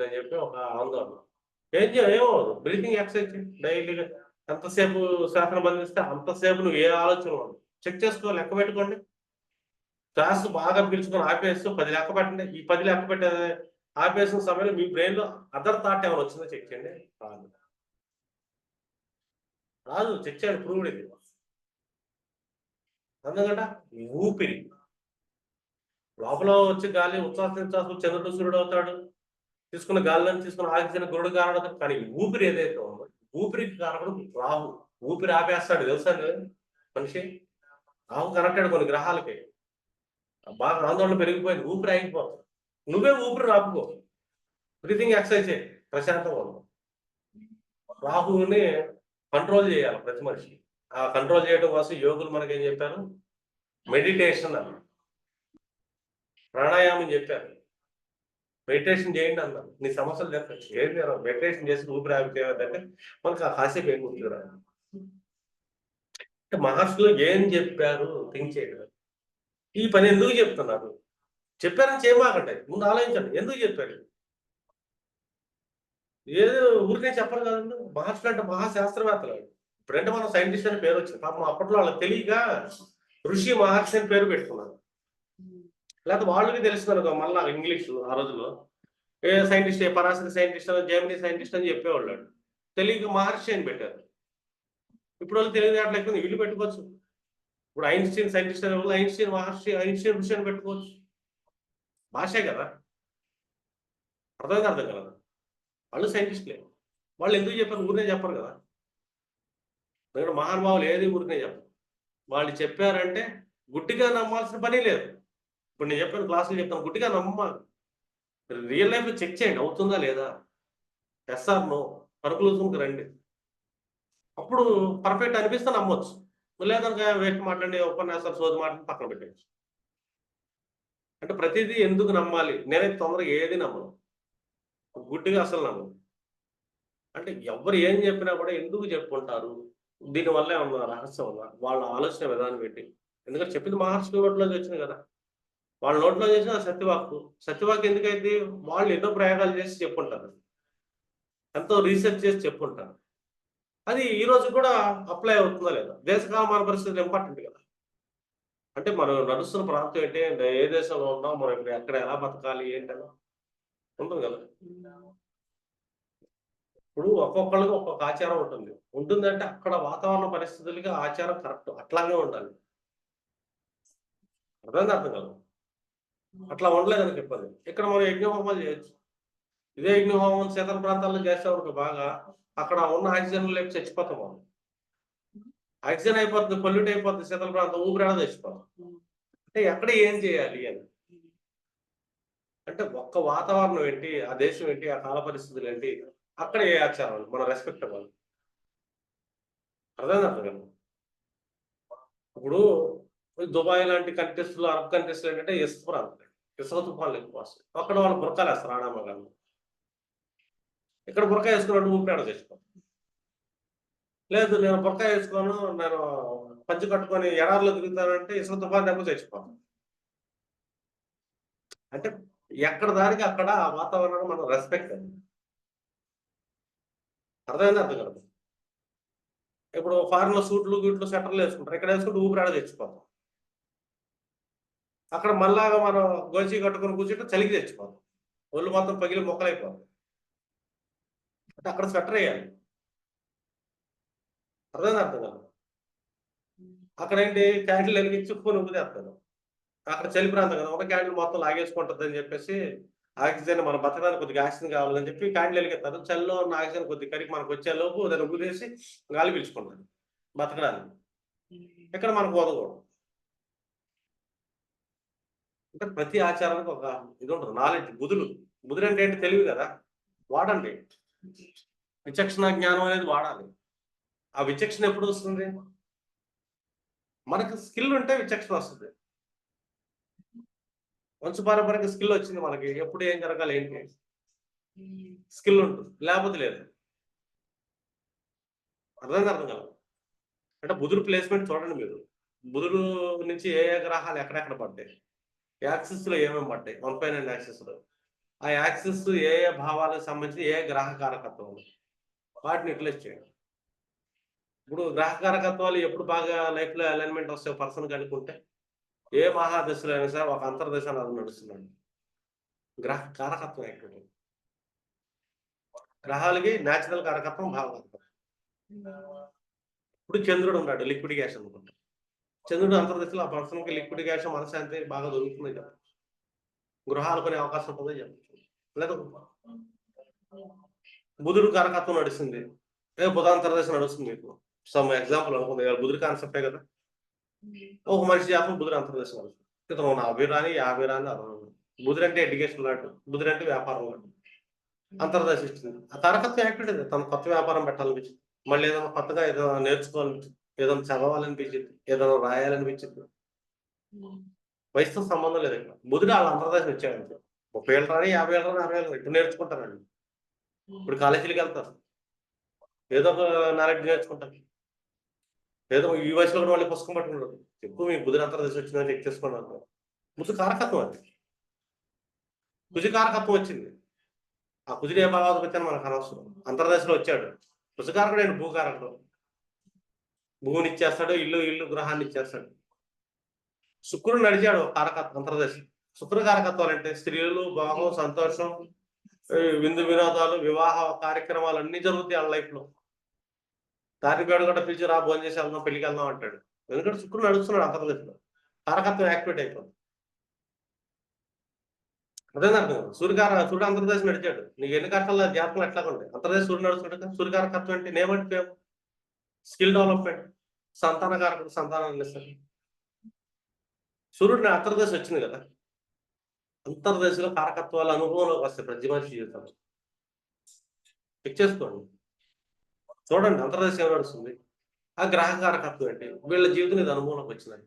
[SPEAKER 1] అని చెప్పి ఒక ఆందోళన. ఏమవుదు, బ్రీతింగ్ ఎక్సర్సైజ్ డైలీగా. ఎంతసేపు శ్వాసను బంధిస్తే అంతసేపు నువ్వు ఏ ఆలోచన చెక్ చేసుకో, లెక్క పెట్టుకోండి. శ్వాస బాగా పీల్చుకొని ఆపేస్తూ 10 లెక్క పెట్టండి. ఈ 10 లెక్క పెట్టే ఆపేసిన సమయంలో మీ బ్రెయిన్ లో అదర్ థాట్ ఏమైనా వచ్చిందో చెక్ చేయండి. రాదు, చెక్ చేయండి, ప్రూవ్డ్ ఇది. అందుకంట ఊపిరి లోపల వచ్చి గాలి ఉచ్ఛ్వాసించాల్సి చంద్రుడు సూర్యుడు అవుతాడు, తీసుకున్న గాలిని తీసుకున్న ఆక్సిజన్ గురుడు కారణం. కానీ ఊపిరి ఏదైతే ఉందో ఊపిరికి కారణం రాహు. ఊపిరి ఆపేస్తాడు తెలుసా మనిషి. రాహు కనెక్టెడ్ కొన్ని గ్రహాలకి. బాగా ఆందోళన పెరిగిపోయింది, ఊపిరి ఆగిపోతుంది. నువ్వే ఊపిరి ఆపుకో, బ్రీతింగ్ ఎక్సర్సైజ్ చేయి, ప్రశాంతంగా ఉండవు. రాహువుని కంట్రోల్ చేయాలి ప్రతి మనిషి. ఆ కంట్రోల్ చేయడం కోసం యోగులు మనకి ఏం చెప్పారు? మెడిటేషన్ అన్నారు, ప్రాణాయామం చెప్పారు. మెడిటేషన్ చేయండి అన్నారు. నీ సమస్యలు చెప్పచ్చు ఏంటి మెడిటేషన్ చేసి ఊపిరి ఆగిపోయేదంటే మనకు ఆ కాసేపు ఏం గుర్తుకురాదు. అంటే మహర్షులు ఏం చెప్పారు థింక్ చేయడం. ఈ పని ఎందుకు చెప్తున్నారు? చెప్పారని చేయమాకండి, ముందు ఆలోచించండి ఎందుకు చెప్పారు. ఏదో ఊరికే చెప్పరు కదండి. మహర్షులు అంటే మహాశాస్త్రవేత్తలు. ఇప్పుడంటే మనం సైంటిస్ట్ అని పేరు వచ్చింది, పాపం అప్పట్లో వాళ్ళకి తెలియక ఋషి మహర్షి అని పేరు పెట్టుకున్నారు. లేకపోతే వాళ్ళకి తెలిసిందనుకో మళ్ళా ఇంగ్లీష్ ఆ రోజుల్లో ఏ సైంటిస్ట్, ఏ పరాశరి సైంటిస్ట్, జర్మనీ సైంటిస్ట్ అని చెప్పేవాళ్ళు. తెలియక మహర్షి అని పెట్టారు. ఇప్పుడు వాళ్ళు తెలియదు వీళ్ళు పెట్టుకోవచ్చు. ఇప్పుడు ఐన్స్టీన్ సైంటిస్ట్ అనే వాళ్ళు ఐన్స్టీన్ మహర్షి, ఐన్స్టీన్ ఋషి అని పెట్టుకోవచ్చు. భాషే కదా, అర్థం కదా. వాళ్ళు సైంటిస్టులే. వాళ్ళు ఎందుకు చెప్పారు? ఊరినే చెప్పరు కదా. ఇక్కడ మహానుభావులు ఏది ఊరినే చెప్పరు. వాళ్ళు చెప్పారంటే గుడ్డిగా నమ్మాల్సిన పని లేదు. ఇప్పుడు నేను చెప్పిన క్లాసులు చెప్తాను, గుడ్డిగా నమ్మాలి. రియల్ లైఫ్ చెక్ చేయండి, అవుతుందా లేదా, ఎస్ ఆర్ నో, కన్క్లూజన్కి రండి. అప్పుడు పర్ఫెక్ట్ అనిపిస్తే నమ్మొచ్చు, లేదనక వేస్ట్ మాట్లాడి ఉపన్యాసాలు సోది మాటలు పక్కన పెట్టేయచ్చు. అంటే ప్రతిదీ ఎందుకు నమ్మాలి? నేనైతే తొందరగా ఏది నమ్మను, గుడ్డిగా అసలు నమ్మను. అంటే ఎవరు ఏం చెప్పినా కూడా ఎందుకు చెప్పుకుంటారు? దీనివల్ల ఏమన్నా రహస్యం ఉందా? వాళ్ళ ఆలోచన విధానం పెట్టి. ఎందుకంటే చెప్పింది మహర్షుల నోట్లోంచి వచ్చింది కదా. వాళ్ళ నోట్లో చేసిన సత్యవాక్కు. సత్యవాక్కు ఎందుకైంది? వాళ్ళు ఎన్నో ప్రయోగాలు చేసి చెప్పుంటారు, ఎంతో రీసెర్చ్ చేసి చెప్పుంటారు. అది ఈ రోజు కూడా అప్లై అవుతుందా లేదా? దేశకాలమాన పరిస్థితులు ఇంపార్టెంట్ కదా. అంటే మనం నడుస్తున్న ప్రాంతం ఏంటి, ఏ దేశంలో ఉన్నాం, మనం ఇప్పుడు ఎక్కడ ఎలా బతకాలి ఏంటని ఉంటుంది కదా. ఇప్పుడు ఒక్కొక్కళ్ళకి ఒక్కొక్క ఆచారం ఉంటుంది. ఉంటుందంటే అక్కడ వాతావరణ పరిస్థితులకి ఆచారం కరెక్ట్ అట్లాగే ఉండాలి. అర్థం కాదు. అట్లా ఉండలేదని చెప్పాలి. ఇక్కడ మనం యజ్ఞహోమాలు చేయొచ్చు. ఇదే యజ్ఞహోమం శీతల ప్రాంతాల్లో చేసేవాడు బాగా, అక్కడ ఉన్న ఆక్సిజన్ లేక చచ్చిపోతాం మనం. ఆక్సిజన్ అయిపోతుంది, పొల్యూట్ అయిపోతుంది శీతల ప్రాంతం, ఊపిరాడ చచ్చిపోతాం. అంటే ఎక్కడ ఏం చేయాలి అని. అంటే ఒక్క వాతావరణం ఏంటి, ఆ దేశం ఏంటి, ఆ కాల పరిస్థితులు ఏంటి, అక్కడ ఏ ఆచారాలు మనం రెస్పెక్ట్ అవ్వాలి. అర్థం కదా. ఇప్పుడు దుబాయ్ లాంటి కంట్రీస్ లో, అరబ్ కంట్రీస్ లో ఏంటంటే ఇసుక ప్రాంతం, ఇసుక తుఫాన్లు ఎక్కువ వస్తాయి. అక్కడ వాళ్ళు బురకాలు వేస్తారు ఆడామగాను. ఇక్కడ బురకాయ వేసుకున్నట్టు ఊపిరాడ చచ్చిపోతాం. లేదు నేను బురకాయ వేసుకోను, నేను పంచి కట్టుకొని ఎడారిలో తిరుగుతానంటే ఇసుక తుఫాన్ దెబ్బ చచ్చిపోతాం. అంటే ఎక్కడ దానికి అక్కడ ఆ వాతావరణాన్ని మనం రెస్పెక్ట్ అది. అర్థం కదా. ఇప్పుడు ఫారెన్ లో సూట్లు గీట్లు సెటర్లు వేసుకుంటారు, ఇక్కడ వేసుకుంటే ఊపిరాడ తెచ్చిపోతాం. అక్కడ మళ్ళాగా మనం గోచి కట్టుకుని కూర్చుంటే చలికి తెచ్చిపోతాం, ఒళ్ళు మొత్తం పగిలి మొక్కలైపోతాం. అంటే అక్కడ స్వెటర్ వేయాలి. అర్థం కదా. అక్కడ ఏంటి, క్యాండిల్ వెలిగించి ఉప్పుని ఉబ్బుదేస్తారు. అక్కడ చలి ప్రాంతం కదా, ఒక క్యాండిల్ మొత్తం లాగేసుకుంటుంది అని చెప్పేసి ఆక్సిజన్ మన బతకడానికి కొద్దిగా ఆక్సిజన్ కావాలని చెప్పి క్యాండిల్ వెలిగిస్తారు. చలిలో ఉన్న ఆక్సిజన్ కొద్ది కరికి మనకు వచ్చే లోపు దాన్ని ఉబ్బుదేసి గాలి పీల్చుకుంటారు బతకడానికి. ఇక్కడ మనకు వదకూడదు. అంటే ప్రతి ఆచారానికి ఒక ఇది ఉంటుంది, నాలెడ్జ్. బుధుడు అంటే ఏంటి, తెలివి కదా, వాడండి. విచక్షణ జ్ఞానం అనేది వాడాలి. ఆ విచక్షణ ఎప్పుడు వస్తుంది? మనకు స్కిల్ ఉంటే విచక్షణ వస్తుంది. వంశపారంపర్యంగా స్కిల్ వచ్చింది మనకి, ఎప్పుడు ఏం జరగాలి ఏంటి స్కిల్ ఉంటుంది, లేకపోతే లేదు. అర్థం కదా. అంటే బుధుడు ప్లేస్మెంట్ చూడండి మీరు. బుధుడు నుంచి ఏ ఏ గ్రహాలు ఎక్కడెక్కడ పడ్డాయి, యాక్సిస్ లో ఏమేమి పడ్డాయి, 1/9 యాక్సిస్ లో. ఆ యాక్సిస్ ఏ ఏ భావాలకు సంబంధించి ఏ గ్రహ కారకత్వం వాటిని యూటిలైజ్ చేయండి. ఇప్పుడు గ్రహ కారకత్వాలు ఎప్పుడు బాగా లైఫ్ లో అలైన్మెంట్ వస్తే పర్సన్ కనుక్కుంటే ఏ మహాదశలో అయినా సరే ఒక అంతర్దశ అది నడుస్తున్నాడు. గ్రహ కారకత్వం ఎక్కువ. గ్రహాలకి న్యాచురల్ కారకత్వం భావకత్వం. ఇప్పుడు చంద్రుడు ఉన్నాడు, లిక్విడ్ గ్యాస్ అనుకుంటా. చంద్రుడు అంతర్దశలో ఆ పర్సన్కి లిక్విడ్ గ్యాస్ మనశాంతి బాగా దొరుకుతుంది కదా. గృహాలు కొనే అవకాశం ఉంటుందని చెప్పచ్చు. లేదా బుధుడు కారకత్వం నడుస్తుంది, బుధాంతరదశ నడుస్తుంది. మీకు సమ్ ఎగ్జాంపుల్ అనుకుంది, బుధుడి కాన్సెప్టే కదా. ఒక మనిషి జాతకం బుధుడు అంతర్దశ నడుస్తుంది. ఇతను 40 రాని 50 రాని 60 రాని. బుధుడు అంటే ఎడ్యుకేషన్ లాంటి, బుధుడు అంటే వ్యాపారం లాంటి అంతర్దశ ఇస్తుంది. ఆ కారకత్వం యాక్టివిటీ తను కొత్త వ్యాపారం పెట్టాలనిపించింది, మళ్ళీ ఏదైనా కొత్తగా ఏదైనా నేర్చుకోవాలనిపించింది, ఏదైనా చదవాలనిపించింది, ఏదైనా రాయాలనిపించింది. వయసుతో సంబంధం లేదు ఇక్కడ. బుధుడు వాళ్ళ అంతర్దశ వచ్చాడంటే 30 ఏళ్ళు రాని 50 ఏళ్ళు రాని 60 ఏళ్ళు ఇప్పుడు నేర్చుకుంటారండి. ఇప్పుడు కాలేజీలకు వెళ్తారు, ఏదో ఒక నాలెడ్జ్ నేర్చుకుంటారు. ఏదో ఈ వయసులో కూడా వాళ్ళు పుస్తకం పట్టుకుంటారు. ఎక్కువ మీ బుధుడు అంతర్దశ వచ్చిందని చెక్ చేసుకున్నారు. బుధుడు కారకత్వం అది, కుజు కారకత్వం వచ్చింది. ఆ కుజుడు ఏ భావాధిపత్యం మనకు అనవసరం. అంతర్దశలో వచ్చాడు కుజకారకుడు అండి, భూకారకుడు. భూమిని ఇచ్చేస్తాడు, ఇల్లు గృహాన్ని ఇచ్చేస్తాడు. శుక్రుడు నడిచాడు కారకత్వం అంతర్దశ. శుక్ర కారకత్వాలు అంటే స్త్రీలు, భోగం, సంతోషం, విందు వినోదాలు, వివాహ కార్యక్రమాలు అన్ని జరుగుతాయి వాళ్ళ లైఫ్ లో. దానికి వేడు కూడా పిలిచి రా భోజనం చేసి వెళ్దాం, పెళ్లికి వెళ్దాం అంటాడు. ఎందుకంటే శుక్రుడు నడుస్తున్నాడు అంతర్దశలో, కారకత్వం యాక్టివేట్ అయిపోతుంది. అదే అర్థం. సూర్యుడు అంతర్దశ నడిచాడు, నీకు ఎన్ని కష్టాలు జాతకం ఎట్లా ఉంటాయి. అంతర్దశ సూర్యుడు నడుస్తున్నాడు. సూర్యకారకత్వం అంటే నేమంటే స్కిల్ డెవలప్మెంట్, సంతానకారకుడు, సంతానాన్ని ఇస్తాడు. సూర్యుడిని అంతర్దశ వచ్చింది కదా, అంతర్దశలో కారకత్వాల అనుభవంలోకి వస్తాయి ప్రతి మనిషి జీవితంలో. చెక్ చేసుకోండి, చూడండి అంతర్దశ ఏం నడుస్తుంది, ఆ గ్రహ కారకత్వం ఏంటి, వీళ్ళ జీవితం ఇది అనుభవంలోకి వచ్చిందని.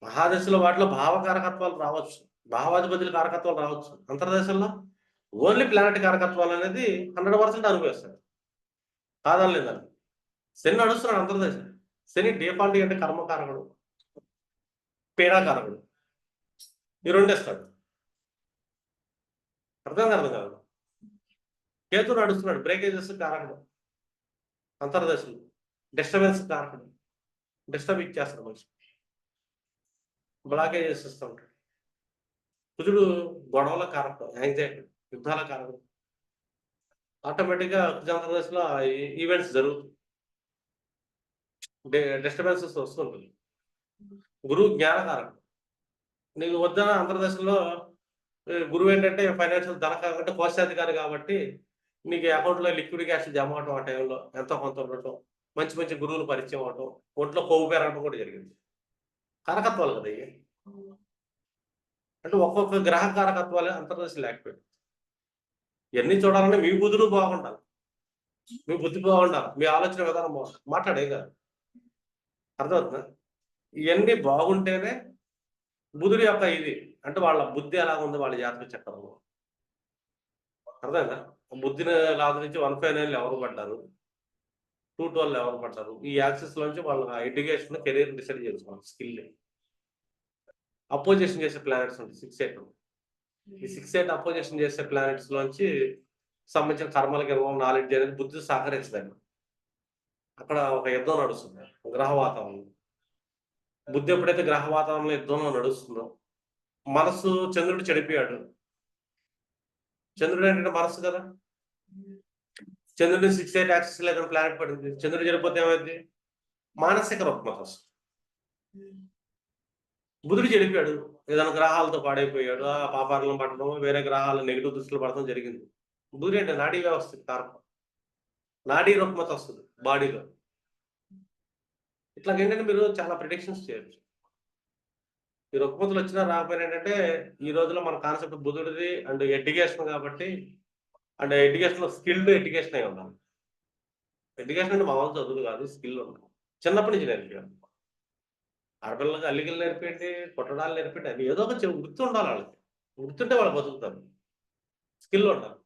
[SPEAKER 1] మహాదశలో వాటిలో భావకారకత్వాలు రావచ్చు, భావాధిపతుల కారకత్వాలు రావచ్చు. అంతర్దశల్లో ఓన్లీ ప్లానెట్ కారకత్వాలు అనేది 100% అనుభవిస్తాడు, కాదని లేదని. శని నడుస్తున్నాడు అంతర్దశ. శని డిఫాల్ట్ అంటే కర్మకారకుడు, పీడాకారకుడు, ఈ రెండేస్తాడు. అర్థం కాదు. కేతు నడుస్తున్నాడు, బ్రేకేజెస్ కారకుడు, అంతర్దశలు డిస్టర్బెన్స్ కారకుడు, డిస్టర్బ్ ఇచ్చేస్తాడు మనిషి, బ్లాకేజెస్ ఇస్తూ ఉంటాడు. కుజుడు గొడవల కారకుడు, యాంగ్జైటీ, యుద్ధాల కారకుడు. ఆటోమేటిక్గా అంతర్దశలో ఈవెంట్స్ జరుగుతాయి, డిస్టర్బెన్సెస్ వస్తుంటుంది. గురువు జ్ఞానకారకుడు. నీకు వద్దన అంతర్దశలో గురువు ఏంటంటే ఫైనాన్షియల్ ధనకారకంటే కోశాధికారి కాబట్టి నీకు అకౌంట్లో లిక్విడ్ క్యాష్ జమ అవటం, ఆ టైంలో ఎంతో కొంత ఉండటం, మంచి మంచి గురువులు పరిచయం అవటం, ఒంట్లో కొవ్వు పెరగడం కూడా జరిగింది. కారకత్వాలు కదా ఇవి. అంటే ఒక్కొక్క గ్రహ కారకత్వాలు అంతర్దశ లేకపోయింది. ఇవన్నీ చూడాలంటే మీ బుద్ధులు బాగుండాలి, మీ బుద్ధి బాగుండాలి, మీ ఆలోచన విధానం బాగుండాలి, మాట్లాడే కదా. అర్థమవుతుందా? ఇవన్నీ బాగుంటేనే బుధుడి యొక్క ఇది అంటే వాళ్ళ బుద్ధి ఎలా ఉంది వాళ్ళ జాతక చక్రంలో. అర్థమైందా? బుద్ధిని ఆదరించి 159 ఎవరు పడ్డారు, 212 ఎవరు పడ్డారు, ఈ యాక్సిస్ లోంచి వాళ్ళ ఎడ్యుకేషన్ కెరీర్ డిసైడ్ చేసుకోవాలి. స్కిల్ అపోజిషన్ చేసే ప్లానెట్స్ ఉంటాయి 6-8. ఈ 6-8 అపోజిషన్ చేసే ప్లానెట్స్ లోంచి సంబంధించిన కర్మలకి నాలెడ్జ్ అనేది బుద్ధి సహకరించదండి. అక్కడ ఒక యుద్ధం నడుస్తుంది గ్రహ వాతావరణం. బుద్ధి ఎప్పుడైతే గ్రహ వాతావరణంలో యుద్ధంలో నడుస్తుందో, మనసు చంద్రుడు చెడిపోయాడు. చంద్రుడు ఏంటంటే మనసు కదా. చంద్రుడి 6-8 యాక్సిస్ లేదని ప్లానెట్ పడింది. చంద్రుడు చెడిపోతే ఏమైంది, మానసిక రుగ్మత వస్తుంది. బుధుడు చెడిపోయాడు, ఏదైనా గ్రహాలతో పాడైపోయాడు, ఆ పాపాలను పడడం, వేరే గ్రహాలు నెగిటివ్ దృష్టిలో పడడం జరిగింది. బుధుడు ఏంటి నాడీ వ్యవస్థ కారకం, నాడీ రుగ్మత వస్తుంది బాడీలో. ఇట్లా ఏంటంటే మీరు చాలా ప్రిడిక్షన్స్ చేయొచ్చు. ఈ రుగ్మతలు వచ్చినా రాకపోయినా ఏంటంటే ఈ రోజుల్లో మన కాన్సెప్ట్ బుధుడిది అండ్ ఎడ్యుకేషన్ కాబట్టి, అండ్ ఎడ్యుకేషన్ స్కిల్డ్ ఎడ్యుకేషన్ అయి ఉండాలి. ఎడ్యుకేషన్ అంటే మామూలు చదువులు కాదు, స్కిల్ ఉండాలి. చిన్నప్పటి నుంచి నేర్పించాలి. ఆడపిల్లలకి అల్లికలు నేర్పేయండి, కొట్టడాలు నేర్పేయండి, అది ఏదో ఒక వృత్తి ఉండాలి వాళ్ళకి. వృత్తుంటే వాళ్ళు బతుకుతారు, స్కిల్ ఉండాలి.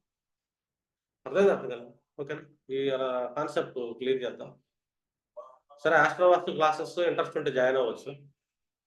[SPEAKER 1] అర్థం కదా. ఓకేనా, ఈ కాన్సెప్ట్ క్లియర్ చేద్దాం. సరే, ఆస్ట్రోవాస్తు క్లాసెస్ ఇంట్రెస్ట్ ఉంటే జాయిన్ అవ్వచ్చు.